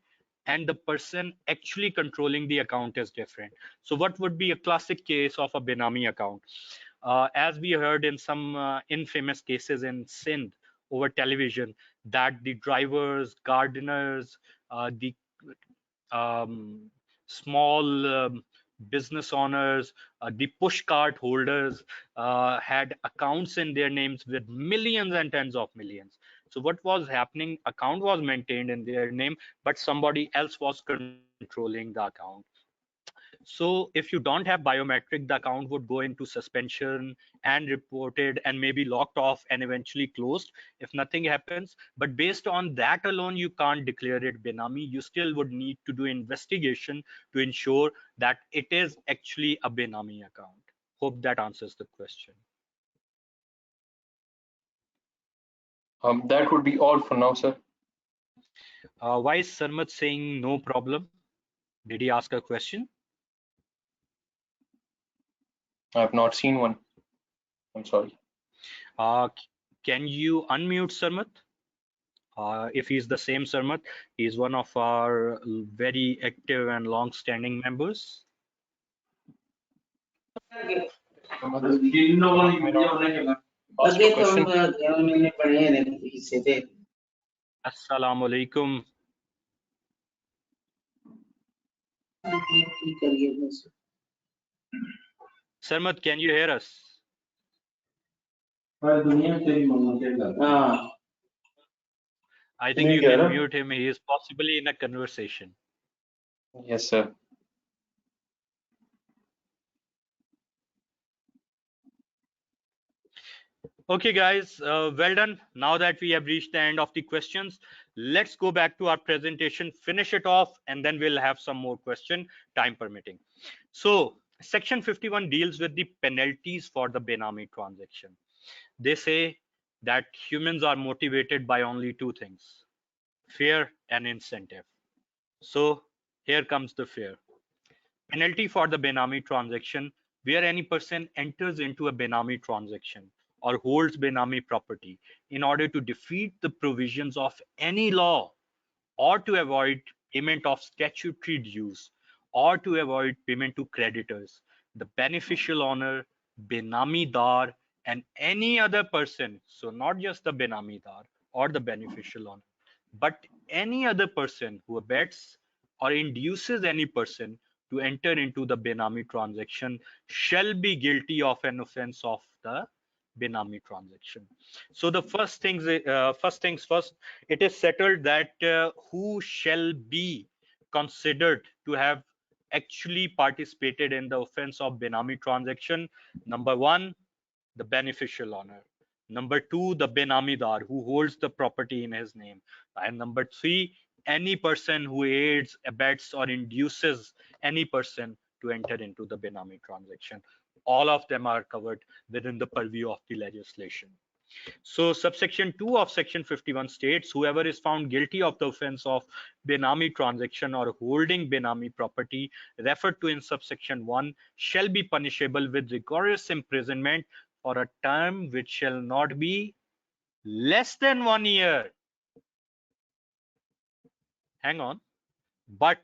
and the person actually controlling the account is different. So what would be a classic case of a Benami account? As we heard in some infamous cases in Sindh over television, that the drivers, gardeners, the um, small business owners, the push cart holders had accounts in their names with millions and tens of millions. So what was happening? Account was maintained in their name, but somebody else was controlling the account. So if you don't have biometric, the account would go into suspension and reported and maybe locked off and eventually closed if nothing happens. But based on that alone, you can't declare it Benami. You still would need to do investigation to ensure that it is actually a Benami account. Hope that answers the question. That would be all for now, sir. Why is Sarmat saying no problem? Did he ask a question? I have not seen one. I'm sorry. Can you unmute Sarmat? If he's the same Sarmat, he's one of our very active and long-standing members. Ask your question. Assalamu alaikum. Sarmat, can you hear us? I think you can mute him. He is possibly in a conversation. Yes, sir. Okay, guys, well done. Now that we have reached the end of the questions, let's go back to our presentation, finish it off, and then we'll have some more question, time permitting. So section 51 deals with the penalties for the Benami transaction. They say that humans are motivated by only two things: fear and incentive. So here comes the fear. Penalty for the Benami transaction: where any person enters into a Benami transaction or holds Benami property in order to defeat the provisions of any law, or to avoid payment of statutory dues, or to avoid payment to creditors, the beneficial owner, Benami Dar, and any other person, so not just the Benami Dar or the beneficial owner, but any other person who abets or induces any person to enter into the Benami transaction shall be guilty of an offense of the Benami transaction. So the first things first, it is settled that who shall be considered to have actually participated in the offense of Benami transaction. Number one, the beneficial owner. Number two, the Benamidar, who holds the property in his name. And number three, any person who aids, abets, or induces any person to enter into the Benami transaction. All of them are covered within the purview of the legislation. So subsection 2 of section 51 states, whoever is found guilty of the offense of Benami transaction or holding Benami property referred to in subsection 1 shall be punishable with rigorous imprisonment for a term which shall not be less than 1 year. Hang on. But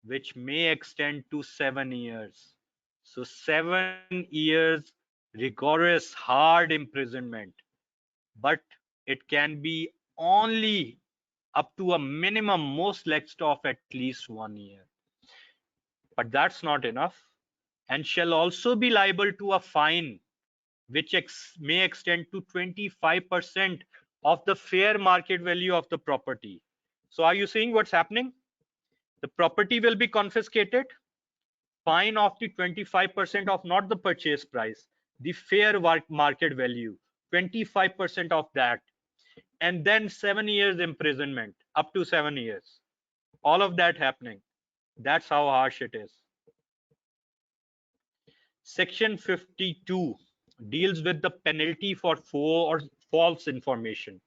which may extend to 7 years. So 7 years rigorous hard imprisonment. But it can be only up to a minimum most lexed of at least 1 year. But that's not enough, and shall also be liable to a fine which may extend to 25% of the fair market value of the property. So are you seeing what's happening? The property will be confiscated, fine of the 25% of not the purchase price, the fair market value, 25% of that, and then 7 years imprisonment, up to 7 years. All of that happening. That's how harsh it is. Section 52 deals with the penalty for false information.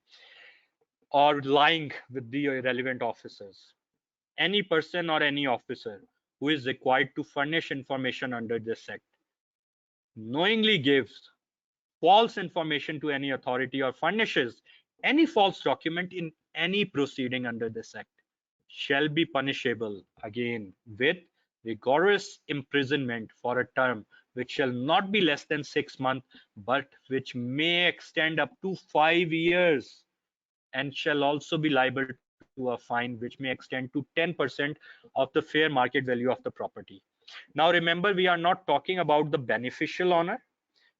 or lying with the relevant officers. Any person or any officer who is required to furnish information under this act knowingly gives false information to any authority or furnishes any false document in any proceeding under this act shall be punishable again with rigorous imprisonment for a term which shall not be less than 6 months but which may extend up to 5 years, and shall also be liable to a fine which may extend to 10% of the fair market value of the property. Now remember, we are not talking about the beneficial owner,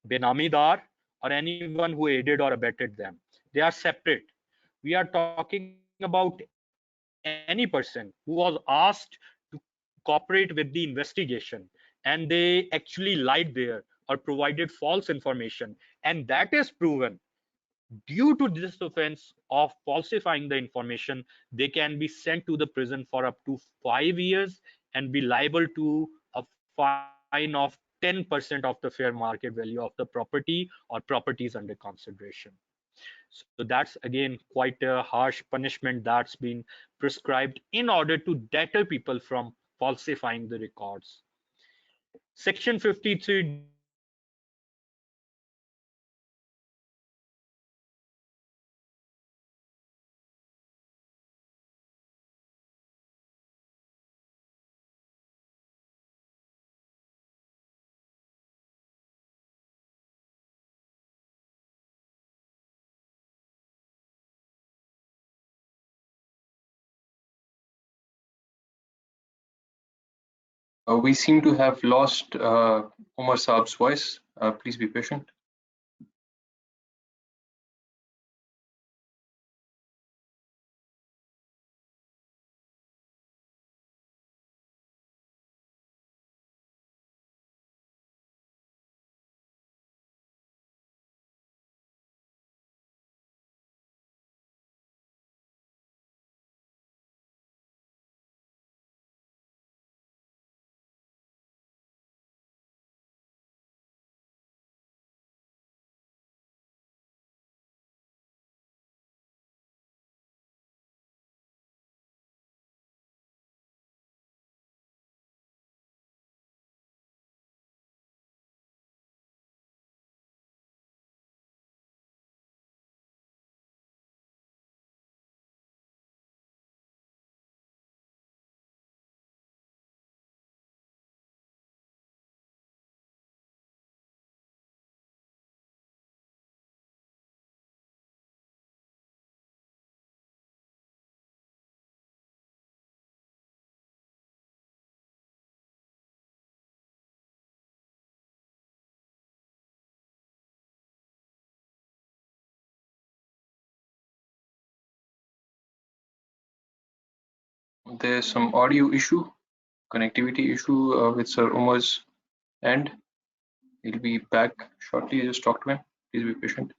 Benamidar, or anyone who aided or abetted them. They are separate. We are talking about any person who was asked to cooperate with the investigation and they actually lied there or provided false information, and that is proven. Due to this offense of falsifying the information, they can be sent to the prison for up to 5 years and be liable to a fine of 10% of the fair market value of the property or properties under consideration. So that's again quite a harsh punishment that's been prescribed in order to deter people from falsifying the records. Section 53 deals with the falsifying the records of We seem to have lost Omar Saab's voice. Please be patient. There's some audio issue, connectivity issue with Sir Umar's end. He'll be back shortly. Just talk to him. Please be patient.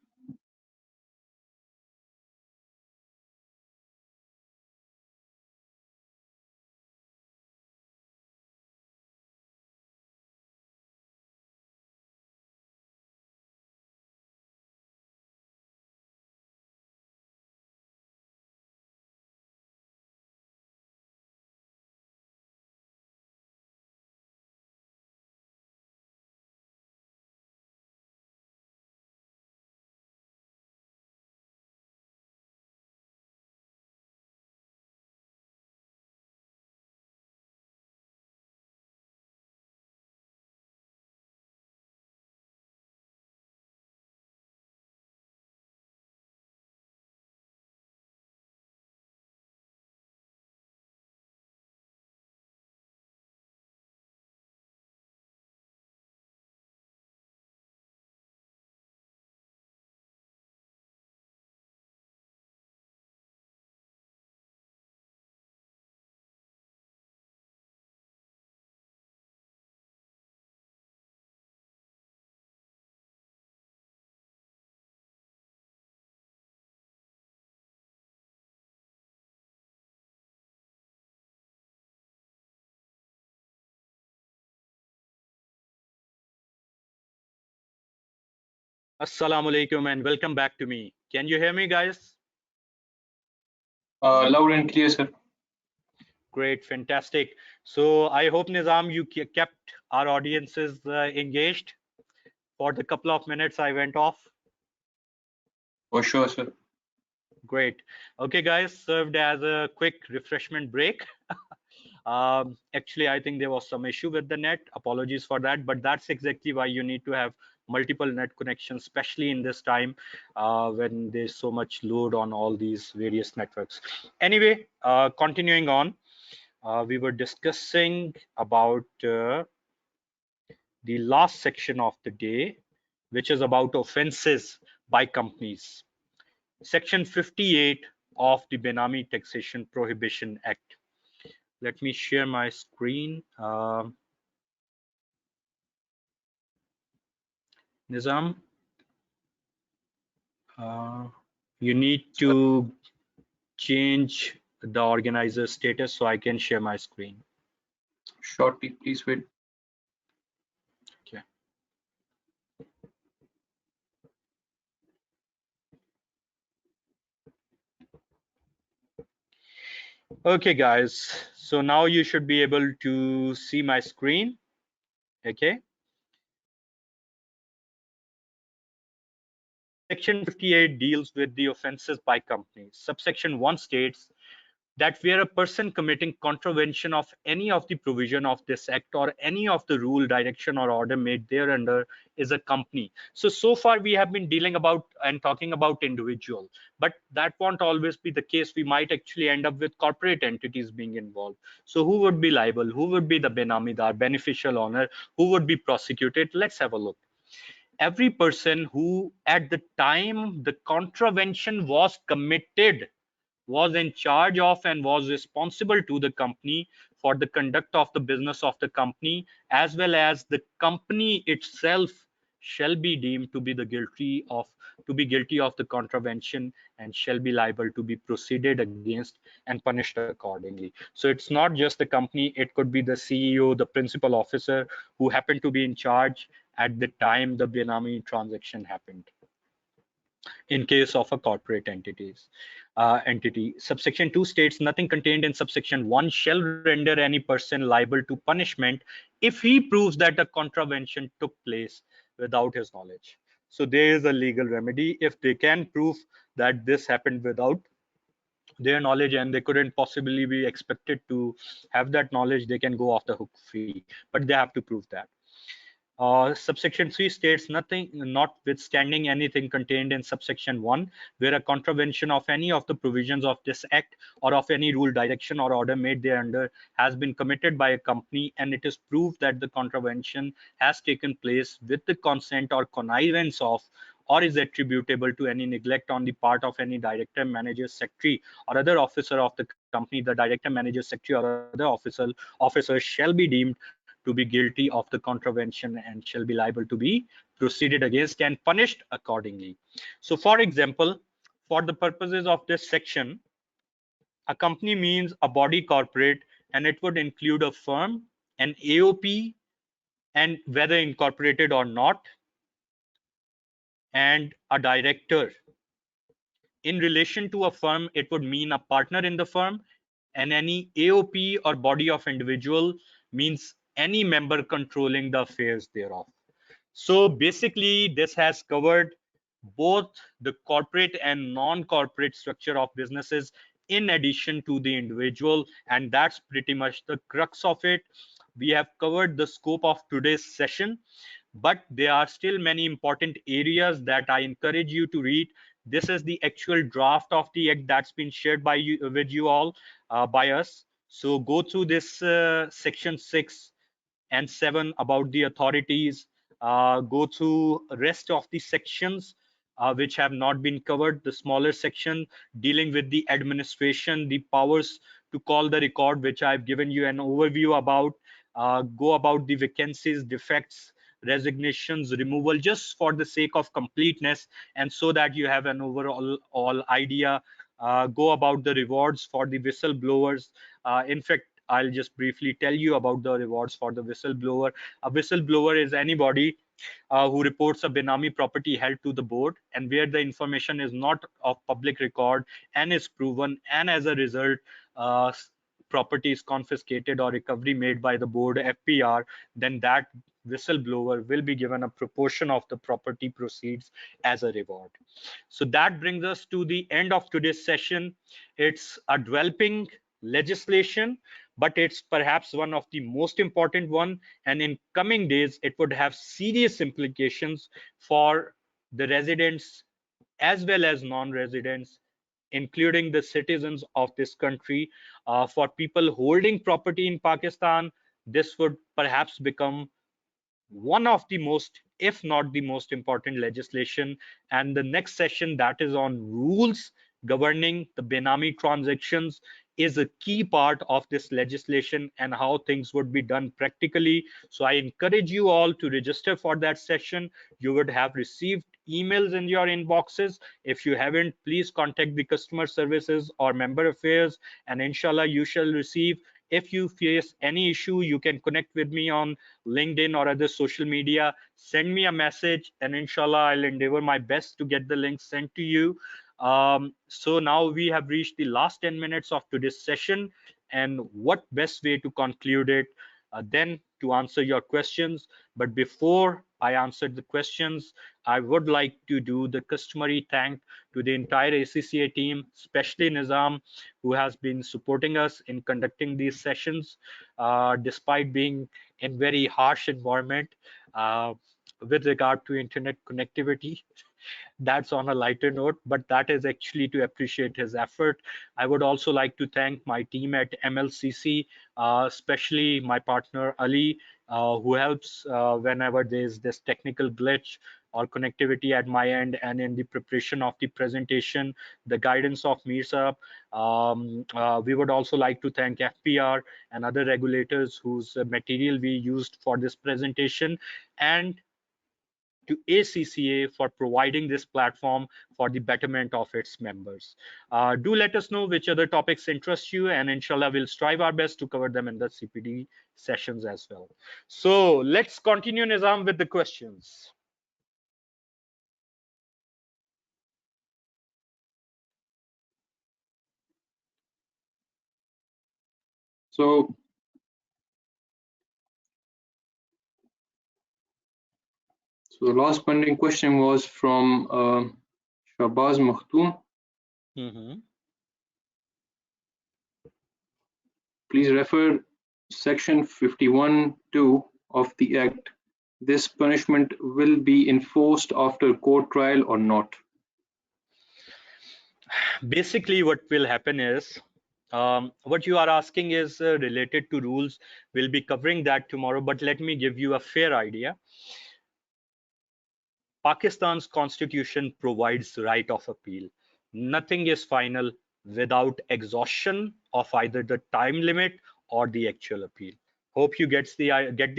Assalamu alaikum and welcome back to me. Can you hear me, guys? Loud and clear, sir. Great, fantastic. So I hope, Nizam, you kept our audiences engaged for the couple of minutes I went off. For sure, sir. Great. Okay, guys, served as a quick refreshment break. Actually, I think there was some issue with the net. Apologies for that, but that's exactly why you need to have multiple net connections, especially in this time when there's so much load on all these various networks. Anyway, continuing on, we were discussing about the last section of the day, which is about offenses by companies. Section 58 of the Benami Taxation Prohibition Act. Let me share my screen. Nizam, you need to change the organizer status so I can share my screen. Shortly, please wait. Okay. Okay, guys. So now you should be able to see my screen. Okay. Section 58 deals with the offenses by companies. Subsection 1 states that where a person committing contravention of any of the provision of this act or any of the rule, direction, or order made thereunder is a company. So far we have been dealing about and talking about individual, but that won't always be the case. We might actually end up with corporate entities being involved. So who would be liable? Who would be the benamidar, beneficial owner? Who would be prosecuted? Let's have a look. Every person who at the time the contravention was committed was in charge of and was responsible to the company for the conduct of the business of the company, as well as the company itself shall be deemed to be guilty of the contravention and shall be liable to be proceeded against and punished accordingly. So it's not just the company, it could be the CEO, the principal officer who happened to be in charge at the time the Benami transaction happened in case of a corporate entity. Subsection 2 states nothing contained in subsection 1 shall render any person liable to punishment if he proves that a contravention took place without his knowledge. So there is a legal remedy if they can prove that this happened without their knowledge and they couldn't possibly be expected to have that knowledge, they can go off the hook free, but they have to prove that. Subsection 3 states nothing, notwithstanding anything contained in subsection 1, where a contravention of any of the provisions of this act or of any rule, direction, or order made thereunder has been committed by a company and it is proved that the contravention has taken place with the consent or connivance of or is attributable to any neglect on the part of any director, manager, secretary, or other officer of the company, the director, manager, secretary, or other officers shall be deemed to be guilty of the contravention and shall be liable to be proceeded against and punished accordingly. So for example, for the purposes of this section, a company means a body corporate, and it would include a firm, an AOP, and whether incorporated or not, and a director. In relation to a firm, it would mean a partner in the firm, and any AOP or body of individual means any member controlling the affairs thereof. So basically, this has covered both the corporate and non-corporate structure of businesses in addition to the individual, and that's pretty much the crux of it. We have covered the scope of today's session, but there are still many important areas that I encourage you to read. This is the actual draft of the act that's been shared by you with you all by us. So go through this section 6 and 7 about the authorities, go through rest of the sections which have not been covered, the smaller section dealing with the administration, the powers to call the record, which I've given you an overview about, go about the vacancies, defects, resignations, removal, just for the sake of completeness and so that you have an overall idea. Go about the rewards for the whistleblowers. In fact, I'll just briefly tell you about the rewards for the whistleblower. A whistleblower is anybody who reports a Benami property held to the board and where the information is not of public record and is proven, and as a result, uh, property is confiscated or recovery made by the board FPR, then that whistleblower will be given a proportion of the property proceeds as a reward. So that brings us to the end of today's session. It's a developing legislation, but it's perhaps one of the most important one, and in coming days it would have serious implications for the residents as well as non-residents, including the citizens of this country. For people holding property in Pakistan, this would perhaps become one of the most, if not the most important legislation. And the next session, that is on rules governing the Benami transactions, is a key part of this legislation and how things would be done practically. So I encourage you all to register for that session. You would have received emails in your inboxes. If you haven't, please contact the customer services or member affairs, and inshallah you shall receive. If you face any issue, you can connect with me on LinkedIn or other social media. Send me a message, and inshallah I'll endeavor my best to get the link sent to you. So now we have reached the last 10 minutes of today's session, and what best way to conclude it than to answer your questions. But before I answer the questions, I would like to do the customary thank to the entire ACCA team, especially Nizam, who has been supporting us in conducting these sessions, despite being in very harsh environment with regard to internet connectivity. That's on a lighter note, but that is actually to appreciate his effort. I would also like to thank my team at MLCC, especially my partner Ali, who helps whenever there's this technical glitch or connectivity at my end, and in the preparation of the presentation, the guidance of Mirza. We would also like to thank FPR and other regulators whose material we used for this presentation, and to ACCA for providing this platform for the betterment of its members. Do let us know which other topics interest you, and inshallah we'll strive our best to cover them in the CPD sessions as well. So let's continue, Nizam, with the questions. So the last pending question was from Shabaz Makhtoom. Please refer section 51(2) of the Act. This punishment will be enforced after court trial or not? Basically, what will happen is, what you are asking is related to rules. We'll be covering that tomorrow, but let me give you a fair idea. Pakistan's constitution provides right of appeal. Nothing is final without exhaustion of either the time limit or the actual appeal. Hope you get the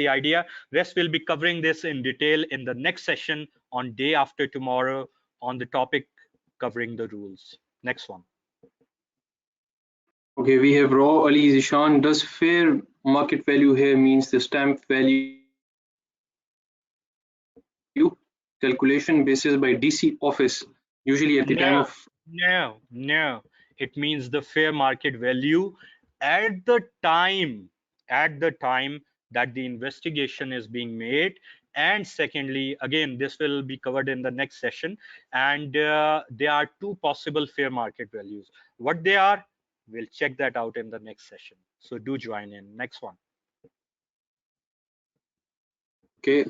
idea. Rest will be covering this in detail in the next session on day after tomorrow on the topic covering the rules. Next one. Okay, we have Raw Ali Zishan. Does fair market value here means the stamp value calculation basis by DC office, usually at the time of? No. It means the fair market value at the time that the investigation is being made. And secondly, again, this will be covered in the next session, and there are two possible fair market values. What they are, we'll check that out in the next session, so do join in. Next one. Okay,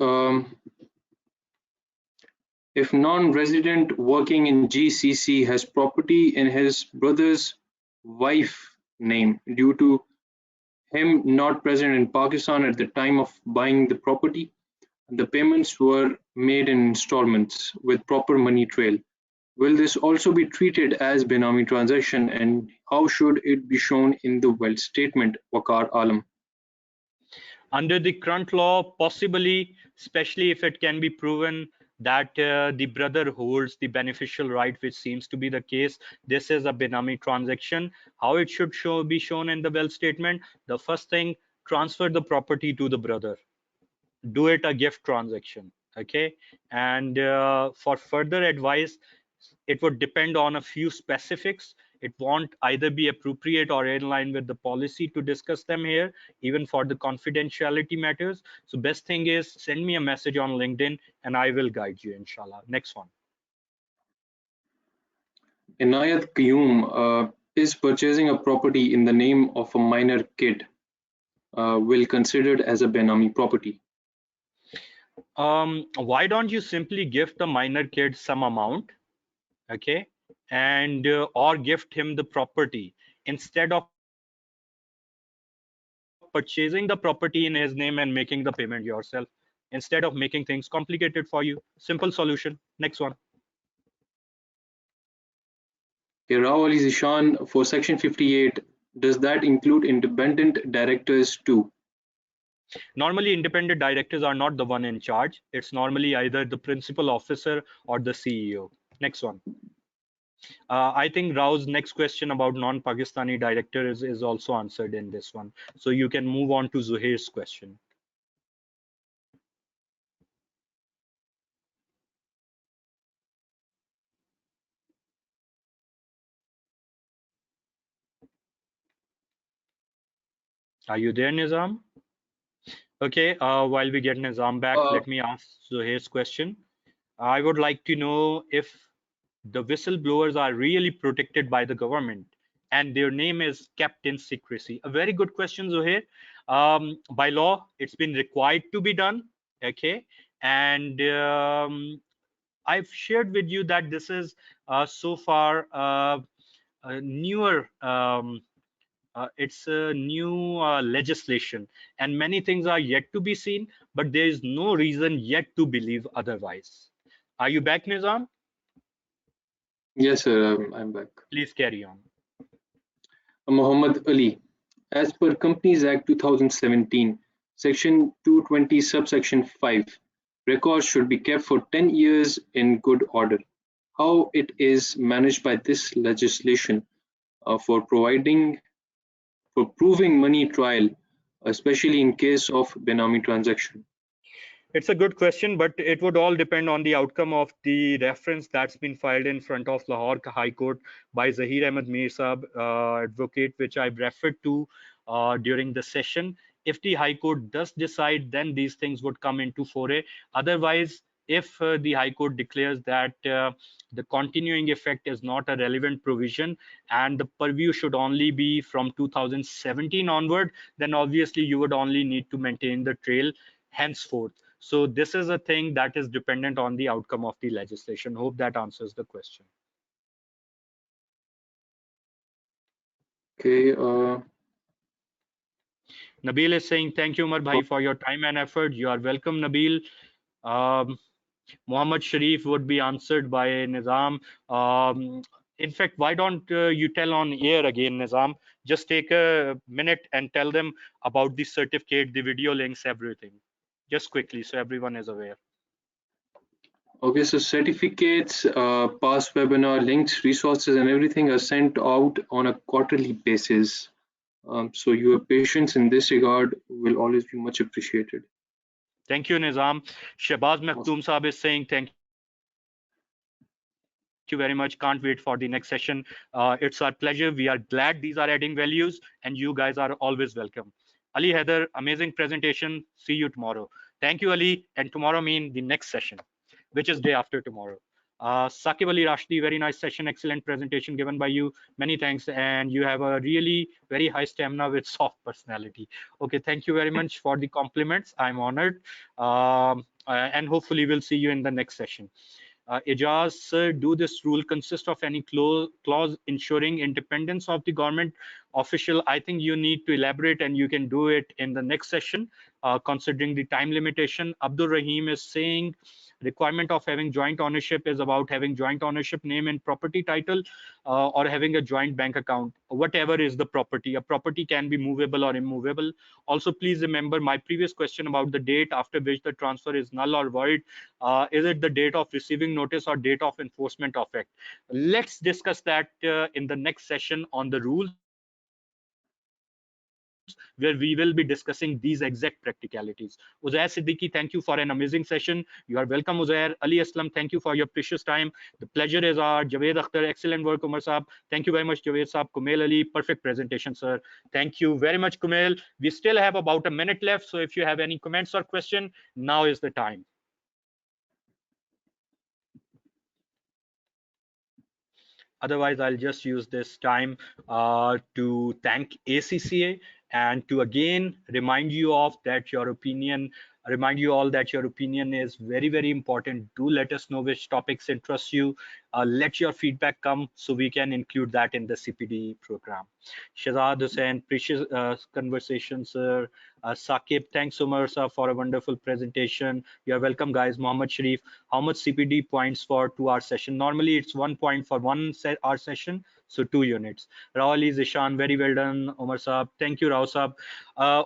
if non-resident working in GCC has property in his brother's wife name due to him not present in Pakistan at the time of buying the property, the payments were made in installments with proper money trail, will this also be treated as Benami transaction, and how should it be shown in the wealth statement? Waqar Alam. Under the current law, possibly, especially if it can be proven that the brother holds the beneficial right, which seems to be the case. This is a Benami transaction. How it should be shown in the wealth statement? The first thing, transfer the property to the brother. Do it a gift transaction. Okay, and for further advice, it would depend on a few specifics. It won't either be appropriate or in line with the policy to discuss them here, even for the confidentiality matters. So best thing is send me a message on LinkedIn and I will guide you, inshallah. Next one. Inayat Qayyum, is purchasing a property in the name of a minor kid will considered as a Benami property? Why don't you simply give the minor kid some amount, okay, and or gift him the property instead of purchasing the property in his name and making the payment yourself, instead of making things complicated for you. Simple solution. Next one. Rao Ali Zishan, for Section 58, does that include independent directors too? Normally, independent directors are not the one in charge. It's normally either the principal officer or the CEO. Next one. I think Rao's next question about non-Pakistani director is also answered in this one. So you can move on to Zuhair's question. Are you there, Nizam? Okay, while we get Nizam back, let me ask Zuhair's question. I would like to know if the whistleblowers are really protected by the government and their name is kept in secrecy. A very good question, Zuhair. By law, it's been required to be done. Okay, and I've shared with you that this is so far a newer. It's a new legislation, and many things are yet to be seen, but there is no reason yet to believe otherwise. Are you back, Nizam? Yes, sir, I'm back. Please carry on. Muhammad Ali, as per Companies Act 2017, Section 220, subsection 5, records should be kept for 10 years in good order. How it is managed by this legislation for proving money trial, especially in case of Benami transaction? It's a good question, but it would all depend on the outcome of the reference that's been filed in front of Lahore High Court by Zahir Ahmed Mir Saab, advocate, which I've referred to during the session. If the High Court does decide, then these things would come into foray. Otherwise, if the High Court declares that the continuing effect is not a relevant provision and the purview should only be from 2017 onward, then obviously you would only need to maintain the trail henceforth. So this is a thing that is dependent on the outcome of the legislation. Hope that answers the question. Okay. Nabil is saying, thank you, Umar Bhai, for your time and effort. You are welcome, Nabil. Muhammad Sharif would be answered by Nizam. In fact, why don't you tell on air again, Nizam? Just take a minute and tell them about the certificate, the video links, everything. Just quickly, so everyone is aware. Okay, so certificates, past webinar links, resources, and everything are sent out on a quarterly basis. So your patience in this regard will always be much appreciated. Thank you, Nizam. Shahbaz Makhdoom Saab is saying thank you very much. Can't wait for the next session. It's our pleasure. We are glad these are adding values, and you guys are always welcome. Ali Heather, amazing presentation. See you tomorrow. Thank you, Ali. And tomorrow mean the next session, which is day after tomorrow. Saqib Ali Rashidi, very nice session, excellent presentation given by you. Many thanks, and you have a really very high stamina with soft personality. Okay, thank you very much for the compliments. I'm honored, and hopefully we'll see you in the next session. Ijaz, sir, do this rule consist of any clause ensuring independence of the government official? I think you need to elaborate, and you can do it in the next session, considering the time limitation. Abdul Rahim is saying requirement of having joint ownership is about having joint ownership name and property title, or having a joint bank account, whatever is the property. A property can be movable or immovable. Also, please remember my previous question about the date after which the transfer is null or void. Is it the date of receiving notice or date of enforcement of act? Let's discuss that in the next session on the rules, where we will be discussing these exact practicalities. Uzair Siddiqui, thank you for an amazing session. You are welcome, Uzair. Ali Aslam, thank you for your precious time. The pleasure is ours. Javed Akhtar, excellent work, Umar Saab. Thank you very much, Javed Saab. Kumail Ali, perfect presentation, sir. Thank you very much, Kumail. We still have about a minute left, so if you have any comments or question, now is the time. Otherwise, I'll just use this time to thank ACCA and to again remind you of that your opinion, remind you all that your opinion is very, very important. Do let us know which topics interest you. Let your feedback come so we can include that in the CPD program. Shazad Hussain, precious conversation, sir. Saqib, thanks, Umar sir, for a wonderful presentation. You're welcome, guys. Mohammed Sharif, how much CPD points for 2 hour session? Normally, it's 1 point for 1 hour session, so 2 units. Rao Ali Zishan, very well done, Omar Saab. Thank you, Rao Saab.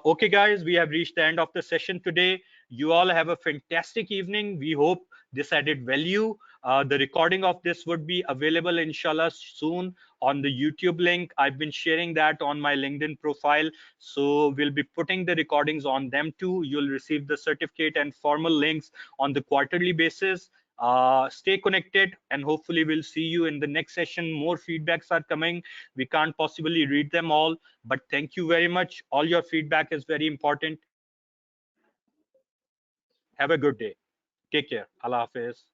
Okay, guys, we have reached the end of the session today. You all have a fantastic evening. We hope this added value. The recording of this would be available, inshallah, soon on the YouTube link. I've been sharing that on my LinkedIn profile. So we'll be putting the recordings on them too. You'll receive the certificate and formal links on the quarterly basis. Stay connected, and hopefully we'll see you in the next session. More feedbacks are coming. We can't possibly read them all, but thank you very much. All your feedback is very important. Have a good day. Take care. Allah Hafiz.